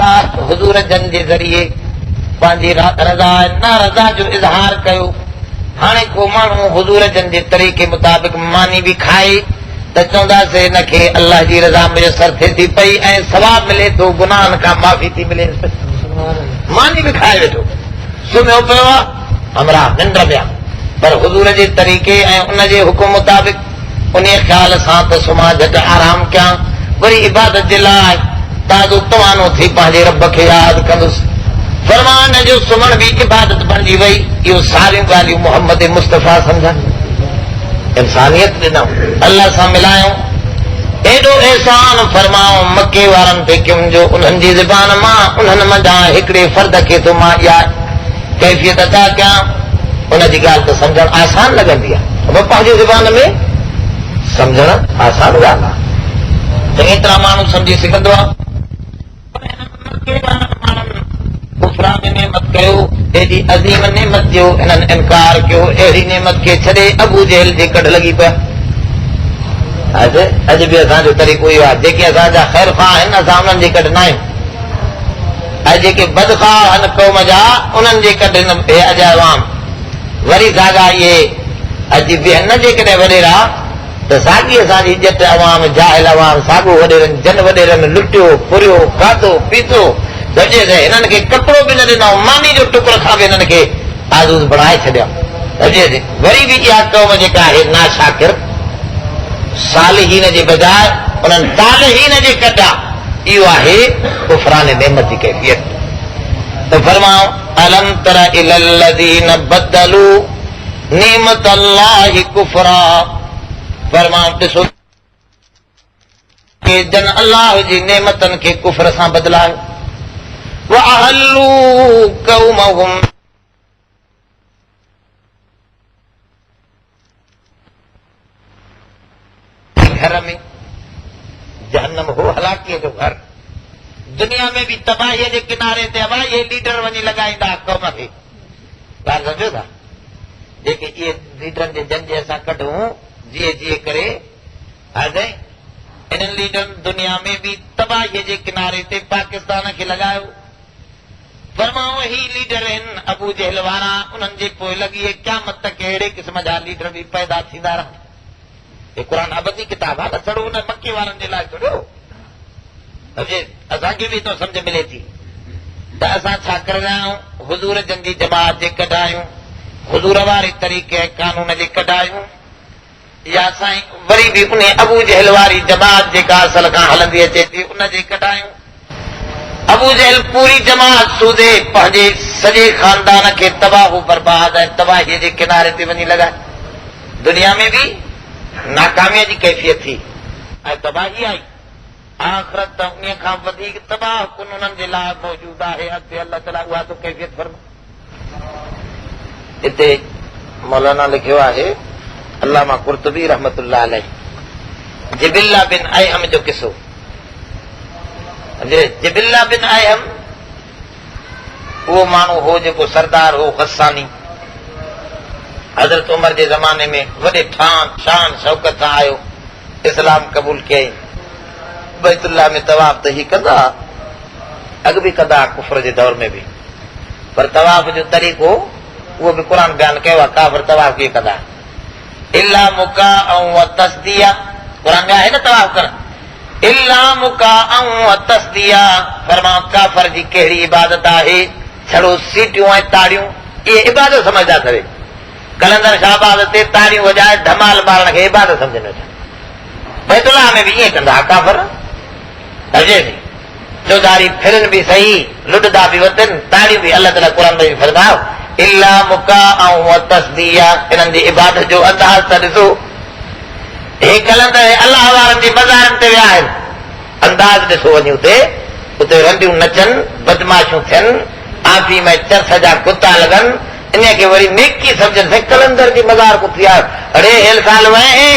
इबादतगार हुजूर जन जे ज़रिए पंहिंजी रज़ा नारज़ा जो इज़हार कयो। हाणे को माण्हू हुजूर जन जे तरीक़े मुताबिक़ मानी बि खाए त चवंदासीं हिनखे अल्लाह जी रज़ा मुयसर थिए थी पई ऐं सवाब मिले थो, गुनाहनि खां माफ़ी थी मिले। मानी बि खाए वेठो, सुम्हियो पियो आहे, हमरा निंड में आहे, पर हुजूर जे तरीक़े ऐं उन जे हुकुम मुताबिक़ उन ख़्याल सां त सुम्हां झटि आराम कयां, वरी इबादत जे लाइ ताज़ो तवानो थी पंहिंजे रब खे यादि कंदुसि। फरमान जो सुम्हण बि इबादत बणिजी वई। इहो सारियूं ॻाल्हियूं मोहम्मद मुस्तफ़ा सम्झनि। इंसानियत ॾिनऊं, अल्लाह सां मिलायूं, एॾो एहसान फरमाऊं मके वारनि ते कयुमि जो उन्हनि जी ज़बान मां उन्हनि मंझां हिकिड़े फर्द खे तो मां इहा कैफ़ियत अदा कयां। उन जी ॻाल्हि त सम्झणु आसान लॻंदी आहे, पंहिंजी ज़बान में सम्झणु आसान ॻाल्हि आहे, चङी तरह माण्हू सम्झी सघंदो आहे। नेमत कयो, एॾी अज़ीम नेमत जो इन्हनि इनकार कयो, अहिड़ी नेमत खे छॾे अबू जहल जे कढ लॻी पिया। अॼु बि असांजो तरीक़ो इहो आहे, जेके असांजा ख़ैर ख़्वाह आहिनि असां उन्हनि जे कढ न आहियूं, ऐं जेके बदख़्वाह आहिनि क़ौम जा उन्हनि जे कढ अॼु अवाम वरी साॻा इहे अॼु बि न जेकॾहिं वॾेरा त साॻी असांजी ॼट अवाम जाहिल अवाम साॻियो वॾेरनि जन वॾेरनि लुटियो फुरियो खाधो पीतो, हिननि खे कपिड़ो बि न ॾिनो, मानी जो टुकड़ खां बि हिननि खे आज़ूज़ बणाए छॾिया। वरी बि इहा क़ौम जेका आहे नाशाकिर सालिहीन जे बजाए उन्हनि तालिहीन जे कढा, इहो आहे कुफ़रान नेमत जी कैफ़ियत। त फरमाओ अलम तर इलल्लज़ीन बदलू नेमत अल्लाहि कुफ़रा, फरमाओ ॾिसो के जन अल्लाह जी नेमतनि खे कुफ़र सां बदिलायो। वअहल्लू कौमहुम, घर में जहन्नम हो हलाकीअ जो घर, दुनिया में भी तबाहीअ जे किनारे ते हवा इहे लीडर वञी लॻाईंदा क़ौम खे। ॻाल्हि सम्झो था, जेके इहे लीडरनि जे जंजे असां कढूं जीअं जीअं करे हाणे इन्हनि लीडरनि दुनिया में भी तबाहीअ जे किनारे ते पाकिस्तान खे लॻायो। फरमाओ ही लीडर आहिनि अबू जहल वारा, उन्हनि जे पोइ लॻी क़यामत तक अहिड़े क़िस्म जा लीडर बि पैदा थींदा रहनि। हे क़ुरान अबदी किताब आहे, छड़ो हुन मके वारनि जे लाइ छोड़ियो, असांखे बि तो सम्झ मिले थी त असां छा करे रहिया आहियूं। हुजूर जन जी जमात जे कढायूं, हुजूर वारे तरीक़े कानून जे कढायूं, या साईं वरी बि उन अबू जहल वारी जमात जेका असल खां हलंदी अचे थी उन जे कढायूं। अबू जहल पूरी जमात सूदे पंहिंजे सॼे खानदान खे तबाह बर्बाद ऐं तबाहीअ जे किनारे ते वञी लॻाए। दुनिया में बि नाकामीअ जी कैफ़ियत थी ऐं तबाही आई, आख़िरत त उन खां वधीक तबाह कुन उन्हनि जे लाइ मौजूद आहे। अॻिते अल्लाह ताला उहा तो कैफ़ियत फरमा। हिते मौलाना लिखियो आहे अल्लामा कुर्तुबी रहमतुल्लाह अलैह, जिबिल्ला बिन अयहम जो किस्सो। जिबिल्ला बिन अयहम उहो माण्हू हो जेको सरदार हो गस्सानी, हज़रत उमर जे ज़माने में वॾे शान शौकत सां आयो, इस्लाम क़बूल कयईं, बैतुल्लाह में तवाफ़ त ही कंदा, अॻु बि कंदा कुफर जे दौर में बि, पर तवाफ़ जो तरीक़ो उहो बि क़ुरान बयान कयो आहे। काफ़िर तवाफ़ कीअं कंदा, इल्ला मुका ऐं तस्दिया, क़ुरान में आहे न तवाफ़ करण, इल्ला मुका ऐं तस्दिया। फरमाओ काफ़िर जी कहिड़ी इबादत आहे, छड़ो सीटियूं ऐं ताड़ियूं, इहे इबादत समझदा अथव। कलंदर शाहबाज़ ते ताड़ियूं वॼाए धमाल ॿारण खे इबादत सम्झनि वेठा। बैतुल्लाह में बि ईअं कंदा काफ़िर, चौधारी फिरनि बि सही, लुॾंदा बि वतन, ताड़ियूं बि। अल्लाह ताला क़ुरान में बि फरमायो इल्ला मुका ऐं तस्दिया, इन्हनि जी इबादत जो अंदाज़ त ॾिसो। हे कलंदर अल्लाह वारनि जी मज़ारनि ते विया आहिनि, अंदाज़ ॾिसो वञी उते रंडियूं नचनि, बदमाशियूं थियनि, आफी में चर्च जा कुता लॻनि, इन खे वरी नेकी सम्झनि। कलंदर जी मज़ार को थी आहे, अड़े हेल साल वए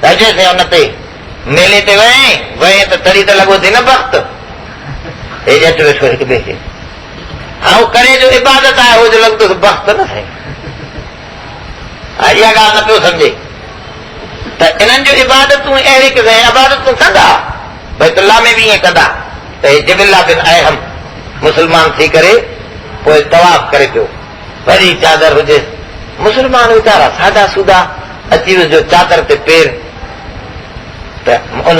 रजे से उन ते मेले ते वए त तॾहिं त लॻो थी न वक़्तु, हे ॼट वेठो हिकु ॿिए खे, ऐं करे जो इबादत आहे हो जो लॻंदो वक़्तु न साईं। इहा ॻाल्हि न पियो सम्झे त इन्हनि जूं इबादतूं अहिड़ी क़िस्म इबादतूं कंदा, बैतुल्लाह में बि ईअं कंदा, हे जिबिल्ला बिन अहम मुसलमान थी करे पोइ तवाफ करे पियो, वरी चादर हुजे। मुसलमान वीचारा सादा सूदा अची वियो चादर ते पेर, त उन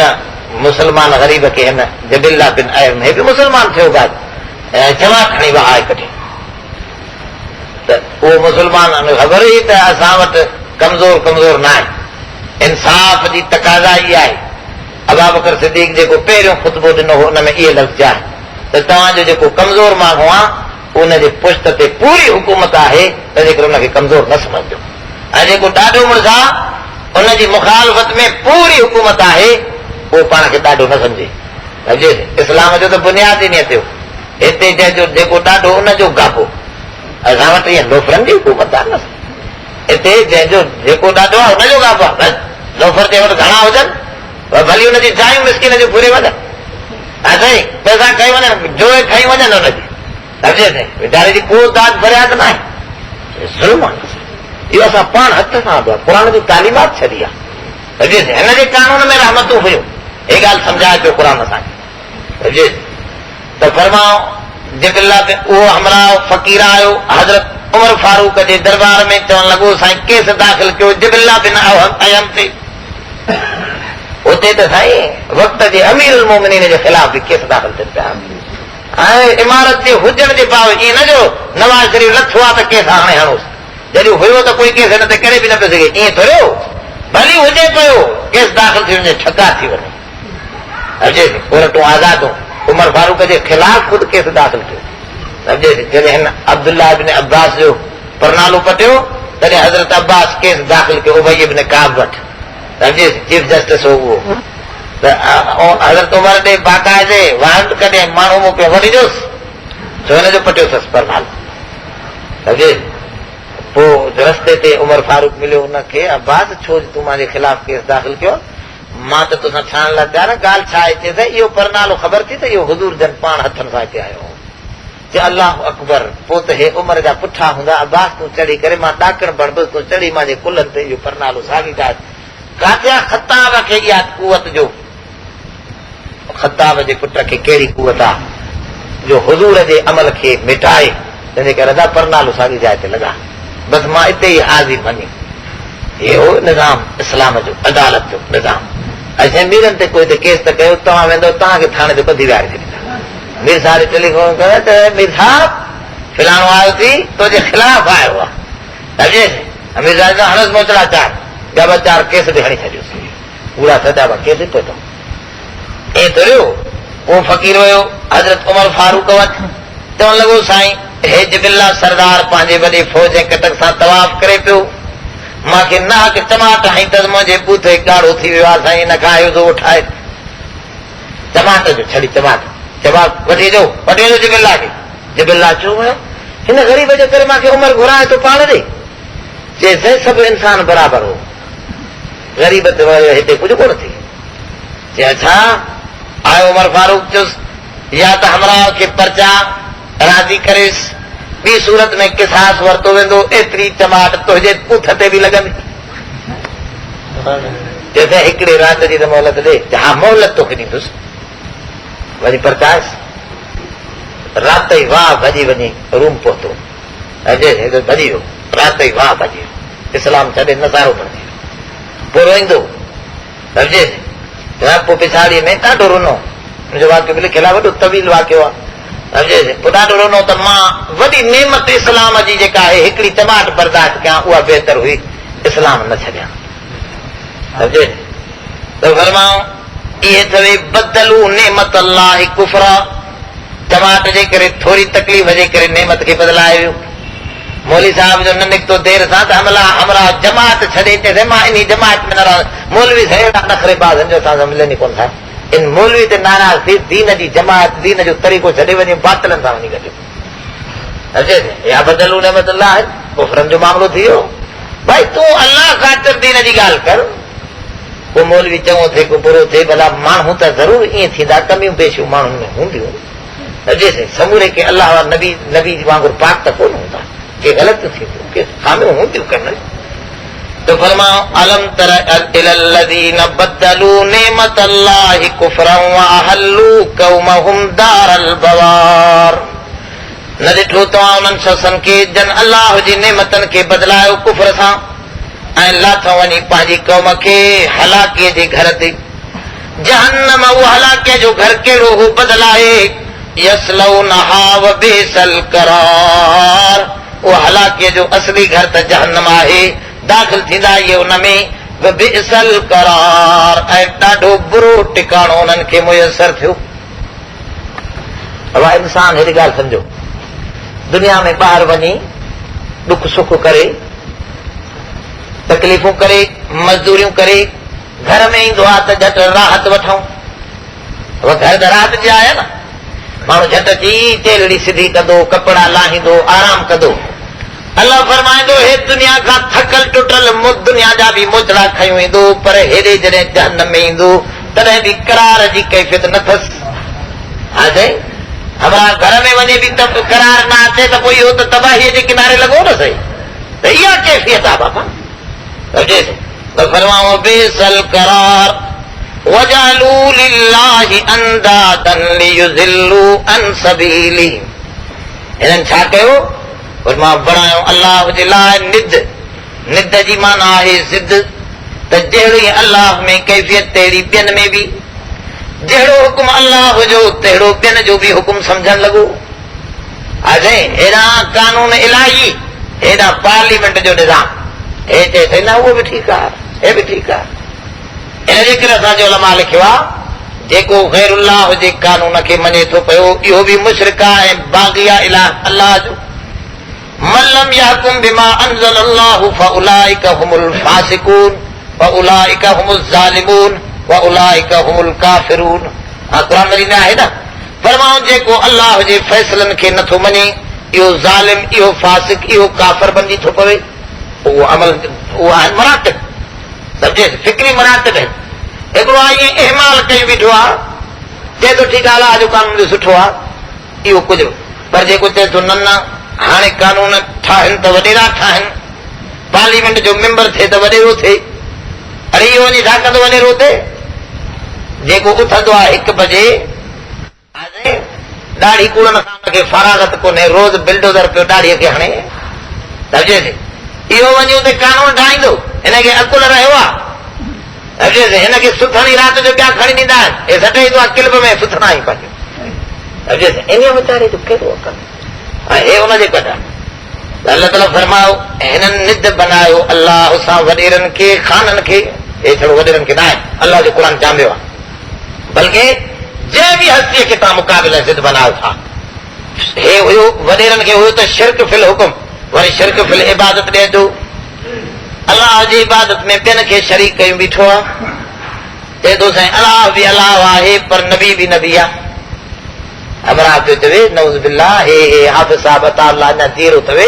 मुसलमान ग़रीब खे हिन जिबिल्ला बिन अहम हे बि मुसलमान थियो जमा खणी वहाए कढी, त उहो मुसलमान ख़बर हुई त असां वटि कमज़ोर कमज़ोर न आहे, इंसाफ़ जी तक़ाज़ा इहा आहे। अबू बकर सिद्दीक़ जेको पहिरियों ख़ुतबो ॾिनो हो उन में इहे लफ़्ज़ आहे त तव्हांजो जेको कमज़ोर माण्हू आहे उनजे पुश्त ते पूरी हुकूमत आहे, तंहिंजे करे उनखे कमज़ोर न सम्झो। ऐं जेको ॾाढो मुड़ुस आहे उनजी मुखालफ़त में पूरी हुकूमत आहे, उहो पाण खे ॾाढो न सम्झे। इस्लाम जो त बुनियाद ई न थियो, हिते जंहिंजो जेको ॾाढो उनजो गाबो। असां वटि इहा लोफरनि जी हुकूमत आहे न, हिते जंहिंजो जेको ॾाढो आहे हुनजो गाबो आहे। लोफर जे वटि घणा हुजनि भली हुनजी जायूं मिसकिन जो पूरे वञनि, साईं पैसा खई वञनि, जोए खई वञनि हुनजी, वीचारे जी को दाद फरियाद न आहे। ज़ुल्म आहे इहो, असां पाण हथ सां क़ुर जी तालीमात छॾी आहे। हिनजे कानून में रहमतूं हुयूं, हे ॻाल्हि सम्झाए पियो क़ुर असांखे। त फरमाओ जिबिल्ला उहो हमराह फ़क़ीर आयो हज़रत उमर फारूक जे दरबार में चवण लॻो साईं केस दाख़िल कयो जिबिल्ला बिन अहम ते। उते त साईं वक़्त जे अमीरुल मोमिनीन जे ख़िलाफ़ बि केस दाख़िल थियनि पिया। ऐं इमारत जे हुजण जे बावजूद ईअं न जो नवाज़ शरीफ़ लथो आहे त केस हाणे हणोसि, जॾहिं हुयो त कोई केस हिन ते करे बि न पियो सघे, ईअं थोरो भली हुजे पियो केस दाख़िल थी वञे ठका थी वञे। कोर्टूं आज़ादूं उमर फारूक जे ख़िलाफ़ ख़ुदि केस दाख़िल कयो। जॾहिं हिन अब्दुल्लाह इब्न अब्बास जो परनालो पटियो तॾहिं हज़रत अब्बास केस दाख़िल कयो उबई इब्न काब वटि, चीफ जस्टिस हो उहो। त हज़रत उमर ॾे बाक़ाइदे वांड कॾहिं माण्हू मोकिलियो वठी ॾियोसि, छो हिनजो पटियो अथसि परनालो। पोइ रस्ते ते उमर फारूक मिलियो हुनखे, अब्बास छो तूं मुंहिंजे ख़िलाफ़ केस दाख़िल कयो? मां त तोसां छाण लाइ तयार आहियां, ॻाल्हि छा आहे? चए त इहो परनालो ख़बर थी त इहो हुज़ूर जन पाण हथनि सां हिते आयो। चए अल्लाह अकबर, पोइ त हे उमर जा पुठा हूंदा, अब्बास तूं चढ़ी करे मां ॾाकण बणबुसि, तूं चढ़ी मुंहिंजे कुलनि ते इहो परनालो साॻी ॻाल्हि काथे आहे? ख़त्ताब खे इहा कुवत जो, ख़त्ताब जे पुट खे कहिड़ी कुवत आहे जो हुज़ूर जे अमल खे मिटाए, तंहिंजे करे रज़ा परनालो साॻी जाइ ते लॻा, बसि मां हिते ई हाज़िर वञी। इहो निज़ाम इस्लाम जो, अदालत जो निज़ाम। ऐं मीरनि ते कोई त केस त कयो, तव्हां वेंदो तव्हांखे थाणे ते ॿधी विहारे छॾींदा। मीर साहब टेलीफोन कयो त मीर साहब फिलाणो आयो थी तुंहिंजे ख़िलाफ़ आयो आहे, मीर साहब हणसि मोचड़ा चार ॿिया ॿ चार केस बि हणी छॾियोसि, पूरा सजा केस पियो अथव। ईअं थोरियो। पोइ फ़क़ीर वियो हज़रत उमर फारूक वटि, चवणु लॻो साईं हे जिबिल्ला सरदार पंहिंजे वॾे फौज ऐं कटक सां तवाफ़ करे पियो, मूंखे नाक टमाट हई त मुंहिंजे बूथे ॻाढ़ो थी वियो आहे साईं, न खायो थो ठाहे टमाट जो छड़ी टमाट जवाब वठी अचो जिबिल्ला खे। जिबिल्ला चयो वियो हिन ग़रीब जे करे मूंखे उमर घुराए थो पाण ॾे। चए साईं सभु इंसान बराबरि हो, ग़रीब ते हिते कुझु कोन थी। चए अच्छा आयो उमर फारूक चयुसि या त हमराह खे पर्चा राज़ी करेसि, ॿी सूरत में किसास वरितो वेंदो, एतिरी टमाट तुंहिंजे पुठ ते बि लॻंदी। चए हिकिड़े राति जी त मोहलत ॾे। हा मोहलत तोखे ॾींदुसि, वञी परचाएसि। राति ई वाह भॼी वञी रूम पहुतो, भॼी वियो राति ई वाह भॼी वियो, इस्लाम छॾे नज़ारो बणिजी वियो। पोइ रोईंदो सम्झे, पोइ पिछाड़ीअ में ॾाढो रुनो, मुंहिंजो वाकियो लिखियलु आहे, वॾो तवील वाकियो आहे। पोइ ॾाढो रुनो त मां वॾी नेमत इस्लाम जी जेका आहे हिकिड़ी टमाट बर्दाश्त कयां, उहा बहितर हुई, इस्लाम न छॾियां। सम्झे त फरमाऊं इहे चवे बदलू नेमत अल्लाह कुफरा, टमाट जे करे थोरी तकलीफ़ जे करे नेमत खे बदिलाए वियो। मौली साहब जो न निकितो देरि सां त हमरा जमात छॾे चए मां इन जमात में न रहंदो। मौलवी अहिड़ा नखरेबाज़ जो असां मिलनि कोन था, इन मौलवी ते नाराज़ थी दीन जी जमात दीन जो तरीक़ो छॾे वञे बातिलनि सां वञी गॾु। या बदलू नेमत अल्लाह कुफरनि जो मामिलो थी वियो। भाई तूं अल्लाह ख़ातिर दीन जी ॻाल्हि कर। पोइ मौलवी चङो थिए को बुरो थिए, भला माण्हू त ज़रूरु ईअं थींदा, कमियूं पेशियूं माण्हुनि में हूंदियूं। समूरे के अल्लाह नबी नबी वांगुरु पाक त कोन हूंदा, के ग़लतियूं थींदियूं, के खामियूं हूंदियूं कनि। तो फरमाओ अलम तर इलल्लज़ीन बद्दलू नेमतल्लाहि कुफ्रन व अहल्लू कौमहुम दारल बवार। न ॾिठो तव्हां उन्हनि शख़्सनि खे जन अल्लाह जी नेमतनि खे बदिलायो कुफ्र सां ऐं लाथो वञी पंहिंजी क़ौम खे हलाकीअ जे घर ते। जहन्नम उहो हलाकीअ जो घर कहिड़ो हो बदिलाए यस्लौनहा व बिसल करार। उहो हलाकीअ जो असली घर त जहन्नम आहे, दाख़िल थींदा इहे उन में व बिसल करार ऐं ॾाढो बुरो टिकाणो उन्हनि खे मुयसर थियो। अब इंसान हेॾी ॻाल्हि सम्झो, दुनिया में ॿाहिरि वञी ॾुख सुख करे तकलीफ़ूं करे मज़दूरियूं करे घर में ईंदो आहे त झटि राहत वठूं। घर त राहत जी आहे न, माण्हू झटि अची तेलड़ी सिधी कंदो, कपिड़ा लाहींदो, आराम कंदो। अल्लाह फरमाईंदो हे दुनिया खां थकल टुटल दुनिया जा बि मोचड़ा खयूं ईंदो, पर हेॾे जॾहिं जहन्नम में ईंदो तॾहिं बि करार जी कैफ़ियत न अथसि। हा साईं, हमारा घर में वञे बि करार न अचे त पोइ इहो त तबाहीअ जे किनारे लॻो न सही। त इहा कैफ़ियत आहे बाबा। फरमाओ बेसल करार वजालू लिल्लाहि अंदादन लियुज़िल्लू अन सबीली। हिननि छा कयो? मां बणायो अल्लाह जे लाइ निद। निद जी माना आहे ज़िद। त जहिड़ी अल्लाह में कैफ़ियत तहिड़ी ॿियनि में बि, जहिड़ो हुकुम अल्लाह जो तहिड़ो ॿियनि जो बि हुकुम सम्झण लॻो। हेॾा कानून इलाही, हेॾा पार्लियामेंट जो निज़ाम, हे चए थी न उहो बि ठीकु आहे, हे बि ठीकु आहे। इन जे करे असांजो उलमा लिखियो आहे जेको गैरुल्लाह जे कानून खे मञे थो पियो इहो बि मुशरिक आहे ऐं बाग़ी आहे इलाह अल्लाह जो। मल्लम यहकुम बिमा अंज़लल्लाहु फउलाइका हुमुल फासिकून व उलाइका हुमुल ज़ालिमून व उलाइका हुमुल काफिरून। क़ुरान मजीद में आहे न, फरमाओ जेको अल्लाह जे फ़ैसलनि खे नथो मञे इहो ज़ालिम, इहो फासिक, इहो काफ़िर बणिजी थो पवे। उहो अमल, उहो आहे मरातिब, सम्झे, फिक्री मरातिब आहिनि। हिकिड़ो आहे ईअं इहमाल कई बीठो आहे, चए थो ठीकु आहे अलाह जो कानून बि सुठो आहे, इहो कुझु। पर जेको चए थो न न हाणे कानून ठाहिनि त वॾेरा ठाहिनि, पार्लियामेंट जो मेंबर थिए त वॾेरो थिए, अरे इहो वञी छा कंदो वॾेरो थिए? जेको उथंदो आहे 1 बजे ॾाढ़ी कूड़नि खां हुनखे फरागत कोन्हे, रोज़ बिल्डोज़र पियो ॾाढ़ीअ खे हणे, सम्झे थी? इहो वञी उते कानून ठाहींदो, हिनखे अकुल रहियो आहे, हिनखे सुथणी राति जो ॿिया खणी ॾींदा आहिनि, हे सटे ईंदो आहे क्लिप में सुथणा ई पंहिंजो, इन वीचारे जो केॾो अकुल हे हुनजे कढा। अल्लाह ताला फरमायो हिननि निद बनायो अल्लाह सां वॾेरनि खे, खाननि खे, हे छड़ो वॾेरनि खे न आहे, अल्लाह जो क़ुरान चांबियो आहे, बल्कि जंहिं बि हस्तीअ खे तव्हां मुक़ाबिले ज़िद बनायो था। हे हुयो वॾेरनि खे हुयो त शिरक फिल हुकुम, वरी शिरक फिल इबादत ॾिए थो, अलाह जी इबादत में ॿियनि खे शरीक कयूं बीठो आहे। चए थो साईं अलाह बि अलाह आहे पर नबी बि नबी आहे। अमरा पियो चवे नऊज़ बिल्लाह, हे हाफ़िज़ साहब अता अल्लाह अञा देरो अथवे,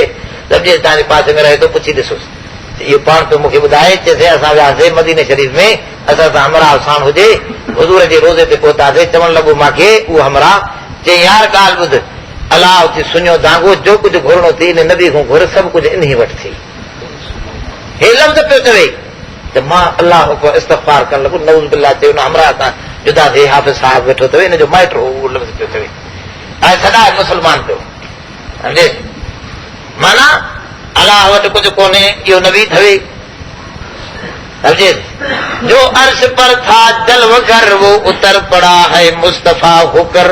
तव्हांजे पासे में रहे थो, पुछी ॾिसोसि। इहो पाण पियो मूंखे ॿुधाए, चएसि असां वियासीं मदीने शरीफ़ में, असां सां हमरा साण हुजे, हुज़ूर जे रोज़े ते पहुतासीं, चवणु लॻो मूंखे उहो हमरा, चई यार ॻाल्हि ॿुध, अलाह उते सुञो दांगो, जो कुझु घुरणो थी इन नबी खां घुर, सभु कुझु इन ई वटि थी। हे लफ़्ज़ पियो चवे त मां अलाह को इस्तग़फ़ार करणु लॻो, नऊज़ बिल्लाह चयो न हमरा सां जुदा थिए, हाफ़िज़ साहिब वेठो अथव, इन जो माइट हो, उहो लफ़्ज़ पियो चवे, ऐं सदा मुस्लमान पियो, सम्झे, माना अलाह वटि कुझु कोन्हे, इहो नबी थवे, समझे। जो अर्श पर था जलव कर वो उतर पड़ा है मुस्तफा होकर,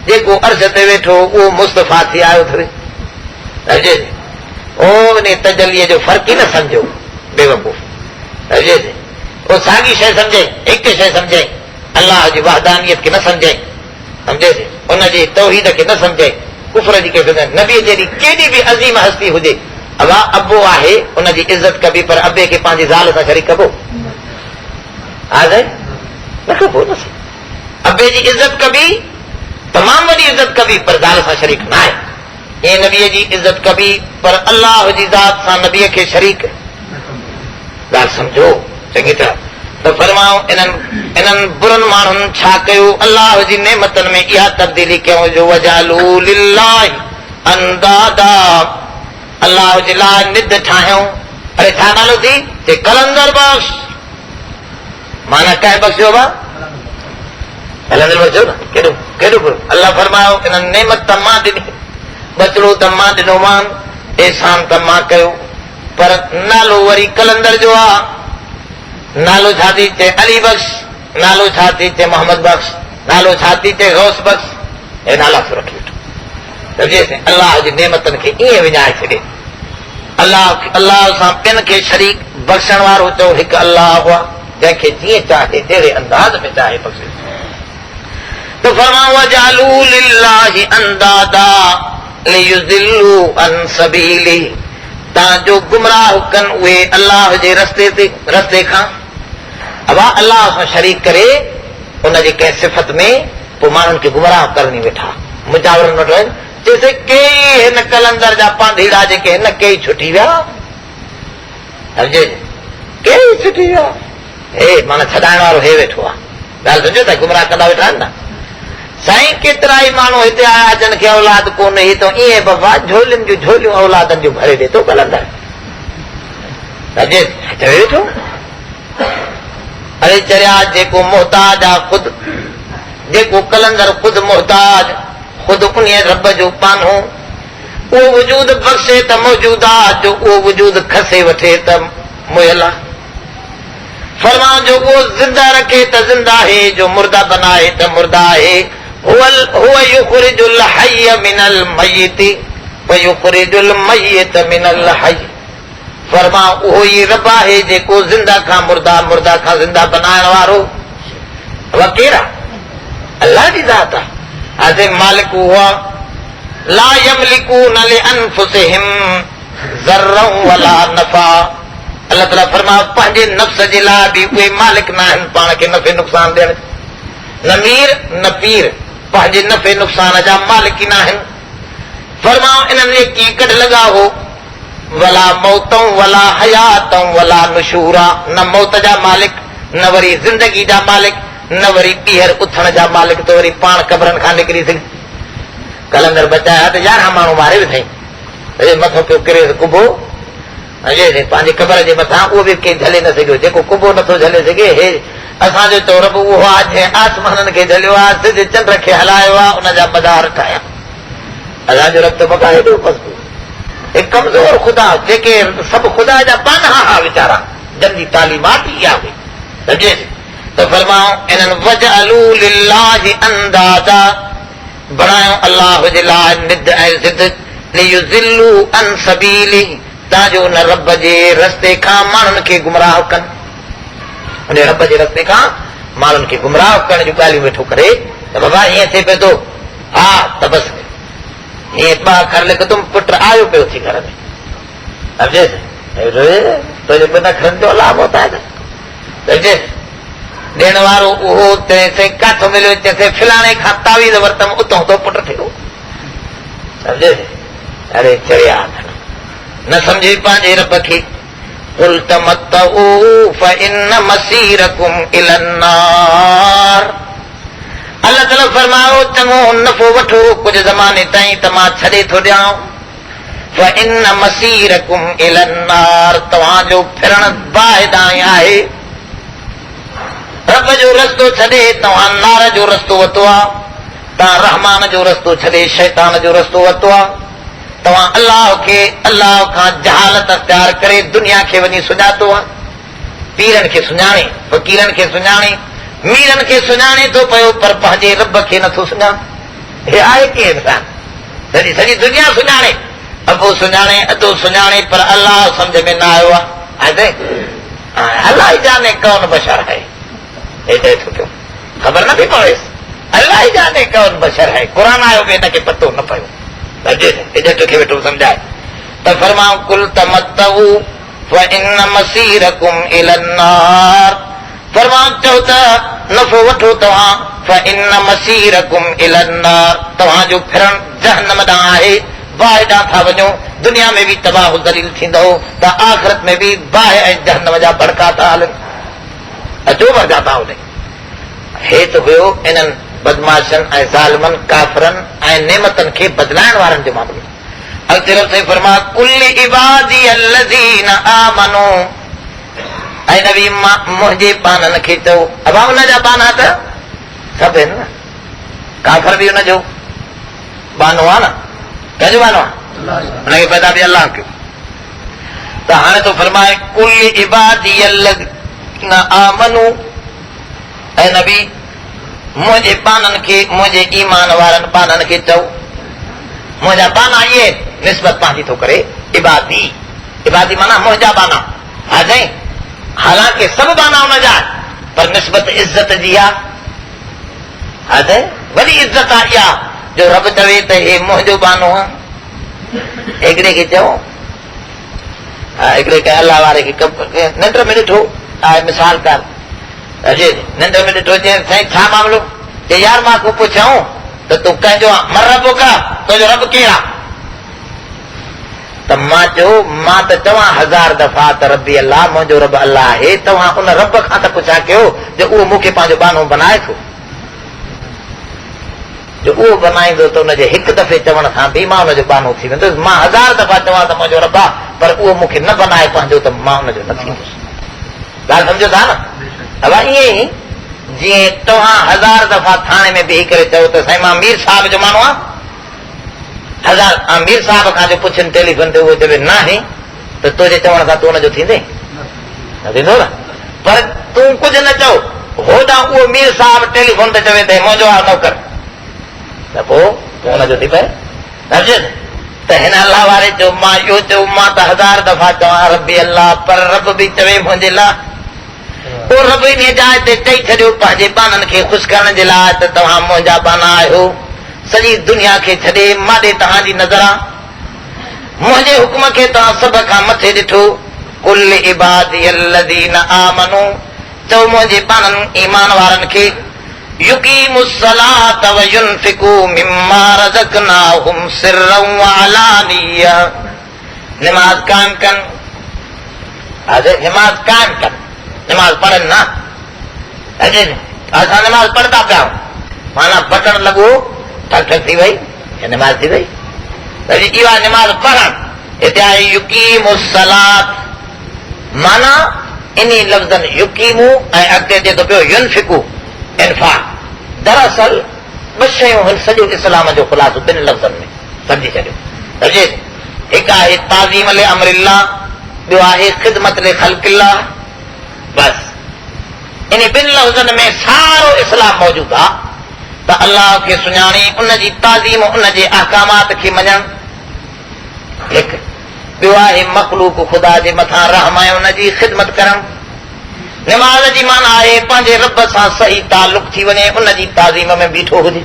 जेको अर्श ते वेठो उहो मुस्तफा थी आयो अथव, समझे। ओ इन तजलीअ जो फ़र्क़ु ई न सम्झो बेवकूफ़, समझे। ओ साॻी शइ सम्झे, हिकु शइ सम्झे, अलाह जी वहदानियत खे न सम्झे, सम्झे, उनजी तौहीद खे न सम्झे, कुफर जी कैफ़ियत। नबी जहिड़ी केॾी बि अज़ीम हस्ती हुजे, अवा अबो आहे उनजी इज़त कबी, पर अबे खे पंहिंजी ज़ाल सां शरीक कबो आहे न, कबो न। अबे जी इज़त कबी, तमामु वॾी इज़त कबी, पर ज़ाल सां शरीक न आहे। ऐं नबीअ जी इज़त कबी, पर अल्लाह जी ज़ात सां नबीअ खे शरीक, ॻाल्हि सम्झो चङी तरह। त फरमाओ इन्हनि बुरनि माण्हुनि छा कयो, अल्लाह जी नेमतनि में इहा तब्दीली कयूं जो वजालू लिल्लाहि अंदादा, अल्लाह जे लाइ निद ठाहियूं, अरे छा नालो थी चए कलंदर बख्श। माना कंहिं बख़्शियो बा कलंदर बख़्शियो न। केॾो केॾो अल्लाह फरमायो इन्हनि नेमत त मां ॾिनी, बचड़ो त मां ॾिनो मान, एहसान त मां कयो, पर नालो वरी कलंदर जो आहे। नालो छा थी चए अली बख्श, नालो छा थी चए मोहम्मद बख्श, नालो छा थी चए गौस बख्श। हे नाला थो रखी वेठो अल्लाह जी नेमतनि खे ईअं विञाए छॾे। अल्लाह सां ॿियनि खे शरीक बख़्शण वारो चओ हिकु अल्लाह हुआ, जंहिंखे जीअं चाहे जहिड़े अंदाज़ में चाहे बख़्शे। तो फरमाओ वजालू लिल्लाहि अंदादा लियुज़िल्लू अन सबीली, जो गुमराह कनि उहे अल्लाह जे रस्ते खां। अब अल्लाह सां शरीक करे उनजे कंहिं सिफ़त में पोइ माण्हुनि खे गुमराह करणी वेठा। मुजावरनि वटि चइसि कई हिन कलंदर जा पांधीड़ा जेके हिन कई छुटी विया, कई छुटी विया। हे माना छॾाइण वारो हे वेठो आहे। ॻाल्हि सम्झो था, गुमराह कंदा वेठा आहिनि न। साईं केतिरा ई माण्हू हिते आया जन खे औलाद कोन्हे, ही तो ईअं बाबा झोलियुनि जूं झोलियूं औलादनि जूं भरे ॾे थो कलंदर। चवे वेठो अरे चरिया जेको मोहताज आहे ख़ुदि, जेको कलंदर ख़ुदि मोहताज, ख़ुदि उन रब जो पानो, उहो वजूद बख़्शे त मौजूद आहे, जो उहो वजूद खसे वठे त मुयल आहे। फरमां जो उहो ज़िंदा रखे त ज़िंदा आहे, जो मुर्दा बनाए त मुर्दा आहे। हुव युख़रिजुल हय्य मिनल मय्यिति व युख़रिजुल मय्यित मिनल हय्य। फरमां उहो ई रब आहे जेको ज़िंदा खां मुर्दा, मुर्दा खां ज़िंदा बनाइण वारो। वकेरा अल्लाह जी ज़ात आहे। अज़े मालिक हुआ ला यमलिकून लिअनफुसिहिम ज़र्रन वला नफ़ा। अल्लाह ताला फरमायो पंहिंजे नफ़्स जे लाइ बि उहे मालिक न आहिनि पाण खे नफ़े नुक़सान ॾियण। न मीर न पीर पंहिंजे नफ़े नुक़सान जा मालिक ई न आहिनि। फरमायो इन्हनि कीअं कढ लॻा हो वला मौतऊं वला हयातऊं वला नुशूरा। न मौत जा मालिक, न वरी ज़िंदगी जा मालिक, न वरी ॿीहर उथण जा मालिक, त वरी पाण कब्रनि खां निकिरी सघे। कलंदर बचाया त 11 माण्हू मारे बि अथई। मथो पियो किरे कुबो पंहिंजे कबर जे मथां, उहो बि कंहिं झले न सघियो। जेको कुबो नथो झले सघे, हे असांजो चौरब उहो आहे जंहिं आसमाननि खे झलियो आहे, सिधे चंड खे हलायो आहे, उनजा मदार ठाहिया। असांजो रब त मकान हेॾो मज़बूत, हिकु कमज़ोर ख़ुदा, जेके सभु ख़ुदा जा पाना हा वीचारा, जंहिंजी तालीमात इहा हुई। समझे त फरमाओ इन्हनि वजअलू लिल्लाहि अंदाज़ा, बणायो अल्लाह जे लाइ निद ऐं ज़िद, लियुज़िल्लू अन सबीली, ताजो उन रब जे रस्ते खां माण्हुनि खे गुमराह कनि। उन रब जे रस्ते खां माण्हुनि खे गुमराह करण जूं ॻाल्हियूं वेठो करे त बाबा हीअं थिए पियो थो। हा त बसि हीअं 2 अखर लिख तुम पुट आयो पियो थी घर में। तुंहिंजे 2 अखरनि जो लाभ होता है। ॾियण वारो उहो चएसि काथो मिलियो, चएसि फिलाणे खां तावीज़ वरितमि, उतां तो पुट थियो। सम्झे? अरे चरिया न सम्झी पंहिंजे रब खे। कुल तमत्तऊ फइन्न मसीरकुम इलन्नार। अल्लाह ताला फरमायो चङो नफ़ो वठो कुझु ज़माने ताईं त मां छॾे थो ॾियां। फइन्न मसीरकुम इलन्नार, तव्हांजो फिरण बाहि ॾांहुं आहे। रब जो रस्तो छॾे तव्हां नार जो रस्तो वरितो आहे, तव्हां रहमान जो रस्तो छॾे शैतान जो रस्तो वरितो आहे। तव्हां अल्लाह खां जहालत अख़्तियार करे दुनिया खे वञी सुञातो आहे। पीरनि खे सुञाणे, फ़क़ीरनि खे सुञाणे, मीरनि खे सुञाणे थो पियो, पर पंहिंजे रब खे नथो सुञाणे। हे आहे के इंसान सॼी दुनिया सुञाणे, अबो सुञाणे, अधो सुञाणे, पर अल्लाह सम्झ में न आयो आहे। अल्लाह ई जाने कौन बशर है, ख़बर न पई पवेसि। अल्लाह ई जाने कौन बशर है, क़ुर आयो बि हिनखे पतो न पियो। खे वेठो सम्झाए त फरमाओ कुल तमत्तऊ फइन्न मसीरकुम इलन्नार। फरमाओ चओ त नफ़ो वठो तव्हां, फइन्न मसीरकुम इलन्नार, तव्हांजो फिरण जहन्नम ॾांहुं आहे। बाहि ॾांहुं था वञो, दुनिया में बि तबाह दलील थींदो त आख़िरत में बि बाहि ऐं जहन्नम जा भड़का था हलनि, अचो वरगा था वञनि। हेठि हुयो इन्हनि बदमाशनि ऐं ज़ालिमनि काफ़िरनि ऐं नेमतनि खे बदिलाइण वारनि जो मामलो। तरफ से फरमा कुल इबादी अल्लज़ीन आमनू ऐं नबी मुंहिंजे पाननि खे चओ अबा हुन जा पाना त सभु आहिनि न काफ़र बि हुनजो बानो आहे न कंहिंजो बानो आहे हुनखे पैदा बि अलाह कयो त हाणे तो फरमाए कुल इबादी अल्लज़ीन आमनू ऐं नबी मुंहिंजे पाननि खे मुंहिंजे ईमान वारनि पाननि खे चओ मुंहिंजा बाना इहे निस्बत पंहिंजी थो करे इबादी इबादी माना मुंहिंजा बाना हाणे हालांकि सभु बाना हुनजा पर निस्बत इज़त जी आहे हाणे वॾी इज़त आहे इहा जो रब चवे त हे मुंहिंजो बानो आहे हिकिड़े खे चओ हिकिड़े कंहिं अलाह वारे खे निंड में ॾिठो आहे मिसाल कर अॼु निंड में ॾिठो चई साईं छा मामिलो चई यार मां को पुछां त तूं कंहिंजो मर रब का तुंहिंजो रब केरु आहे त मां चयो मां त चवां 1000 दफ़ा त रबी अलाह मुंहिंजो रब अलाह आहे तव्हां उन रब खां त पुछा कयो जो उहो मूंखे पंहिंजो बानो बनाए थो जो उहो बनाईंदो त हुनजे हिकु दफ़े चवण सां बि मां हुनजो बानो थी वेंदुसि मां 1000 दफ़ा चवां त मुंहिंजो रब आहे पर उहो मूंखे न बनाए पंहिंजो त मां हुनजो न थींदुसि ॻाल्हि सम्झो था न अब ईअं ई जीअं तव्हां 1000 दफ़ा थाणे में बीही करे चओ त साईं मां मीर साहिब जो माण्हू आहे 1000 मीर साहिब खां जो पुछनि टेलीफोन ते उहो चवे न आहे त तुंहिंजे चवण सां तूं हुनजो थींदे न थींदो न पर तूं कुझु न चओ होॾां उहो मीर साहिब टेलीफोन ते चवे त मुंहिंजो आहे नौकर त पोइ तूं हुनजो थी पए त हिन अलाह वारे चयो मां इहो चयो मां त 1000 दफ़ा चवां रबी अलाह पर रब बि चवे मुंहिंजे लाइ पोइ रब इन जाइ ते चई छॾियो पंहिंजे बाननि खे ख़ुशि करण जे लाइ त तव्हां मुंहिंजा बाना आहियो सॼी दुनिया खे छॾे माॾे तव्हांजी नज़र आहे मुंहिंजे हुकुम खे तव्हां सभ खां मथे ॾिठो कुल इबादी अल्लज़ीन आमनू चओ मुंहिंजे बाननि ईमान वारनि खे युकीमु सलात व युनफिकू मिम्मा रज़क़नाहुम सिर्रन व अलानिया नमाज़ क़ाइम कनि नमाज़ क़ाइम कनि नमाज़ पढ़नि न असां नमाज़ पढ़ंदा पिया माना बटण लॻो ठक ठक थी वई नमाज़ थी वई वरी इहा नमाज़ पढ़णु हिते आहे युकीमु सलात माना इन लफ़्ज़नि युकीमु ऐं अॻिते अचे थो पियो युनफिकू इन्फाक़ दरअसल ॿ शयूं सॼो इस्लाम जो ख़ुलासो ॿिनि लफ़्ज़नि में सम्झी छॾियो हिकु आहे ताज़ीम ले अमरिल्लाह ॿियो आहे ख़िदमत ले ख़ल्क़िल्लाह बस इन ॿिनि लफ़्ज़नि में सारो इस्लाम मौजूदु आहे त अलाह खे सुञाणे उनजी ताज़ीम उनजे अहकामात खे मञणु हिकु ॿियो आहे मख़लूक ख़ुदा जे मथां रहम ऐं उनजी ख़िदमत करणु नमाज़ जी माना आहे पंहिंजे रब सां सही तालुक़ थी वञे उनजी ताज़ीम में बीठो हुजे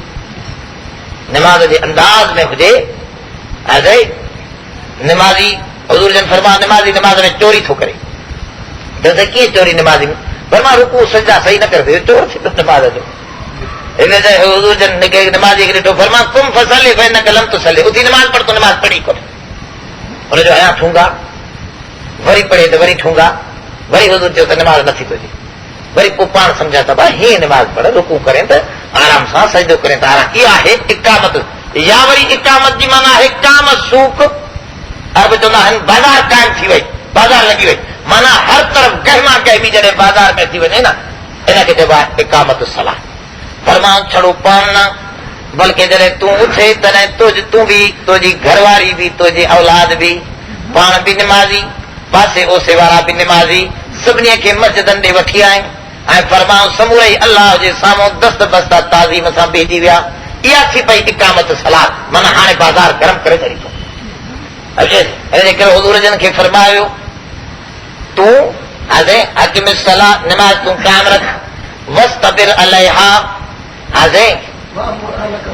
नमाज़ जे अंदाज़ में हुजे नमाज़ी हुज़ूर जन फरमा नमाज़ी नमाज़ में चोरी थो करे त कीअं चोरी नमाज़ी में फरमा रुकू सजदा सही न करे चोर थी नमाज़ जो हिन हुज़ूर जन नमाज़ी खे ॾिठो फरमा तुम फसले फ़इन कलम तो सले उथी नमाज़ पढ़ तो नमाज़ पढ़ी कोन्हे हुनजो अञा ठूंगा वरी पढ़े त वरी ठूंगा वरी हुज़ूर चयो त नमाज़ नथी पढ़े वरी पोइ पाण सम्झा त भाई हीअं नमाज़ पढ़ रुकू करे त आराम सां सजदो करे त आराम इहा आहे इकामत या वरी इकामत जी माना आहे काम सूक अरब चवंदा आहिनि बाज़ार क़ाइम थी वई बाज़ार लॻी वई माना हर तरफ़ गहमा गहमी जॾहिं बाज़ार में थी वञे न इनखे चइबो आहे इकामत सलाह फरमाऊं छड़ो पाण न बल्कि जॾहिं तूं उथे तॾहिं तूं बि तुंहिंजी घरवारी बि तुंहिंजी औलाद बि पाण बि निमाज़ी पासे ओसे वारा बि निमाज़ी सभिनी खे मस्जिदनि ॾे वठी आए ऐं फरमाऊं समूरे अलाह जे साम्हूं दस्त बस्ता ताज़ीम सां बीहजी विया इहा थी पई इकामत सलाह माना हाणे बाज़ार गरम करे छॾी हिनजे करे हुज़ूर जन खे फरमायो तूं हकिम सलाह नमाज़ तूं क़ाइम रख वस्तबिर अलैहा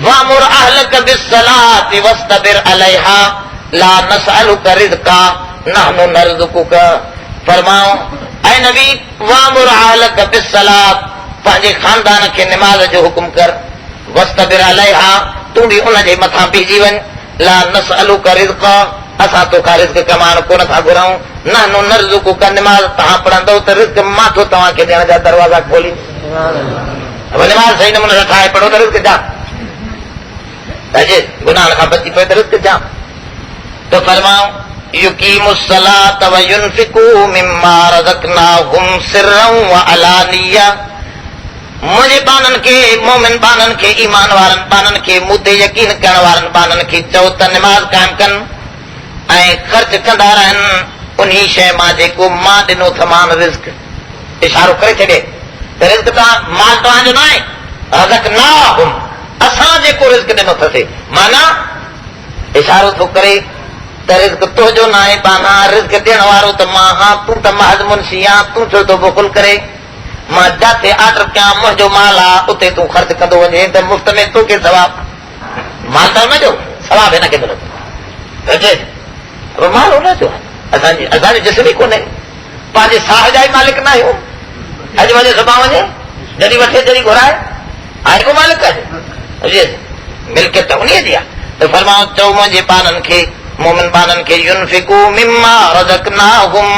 वामुर अहलक बिस्सलाति वस्तबिर अलैहा ला नसअलुका रिज़्का नहनु नरज़ुकुका फरमाओ ऐं नबी वामुर अहलक बिस्सलात पंहिंजे खानदान खे निमाज़ जो हुकुम कर वस्तबिर अलैहा तूं बि उनजे मथां बीहजी वञ ला नसअलुका रिज़्का असां तोखां रिज़्क कमाइण कोन था घुरऊं नहनु नरज़ुकुका निमाज़ तव्हां पढ़ंदव त रिज़्क मां थो तव्हांखे ॾियण जा दरवाज़ा खोली निमाज़ सही नमूने सां ठाहे पढ़ो त रिज़्क जाम गुनाह खां बची पए त रिज़्क जाम तो फरमाओ युकीमुस्सलात व युनफिकू मिम्मा रज़क़नाहुम सिर्रन व अलानिया। मुंहिंजे बाननि खे, मोमिन बाननि खे, ईमान वारनि बाननि खे, मूं ते यकीन करण वारनि बाननि खे चओ त निमाज़ क़ाइम कनि ऐं ख़र्च कंदा रहनि उन शइ मां जेको मां ॾिनो थमान रिज़्क़। इशारो करे छॾे त रिज़्क़ माल तव्हांजो न आहे, रज़क़नाहुम असां जेको रिज़्क़ ॾिनो अथसि, माना इशारो थो करे त रिज़्क़ तुंहिंजो न आहे, पाना रिज़्क़ ॾियण वारो त मां हा, तूं त महज़ मुंशी आं, तूं छो थो बुख़ुल करे। मां जिथे ऑर्डर कयां मुंहिंजो माल आहे उते तूं ख़र्च कंदो वञे त मुफ़्त में तोखे सवाब, माल त हुनजो, सवाब हिनखे मिलंदो। माल हुनजो आहे, असांजो जिस्म ई कोन्हे, पंहिंजे साह जा ई मालिक न आहियूं। अॼु वञे सुभाणे वञे, जॾहिं वठे जॾहिं घुराए, आहे को मालिक आहे, मिल्कियत उन जी आहे। त फरमाओ चओ मुंहिंजे बाननि खे, मोमिन बाननि खे युनफिकू मिम्मा रज़क़नाहुम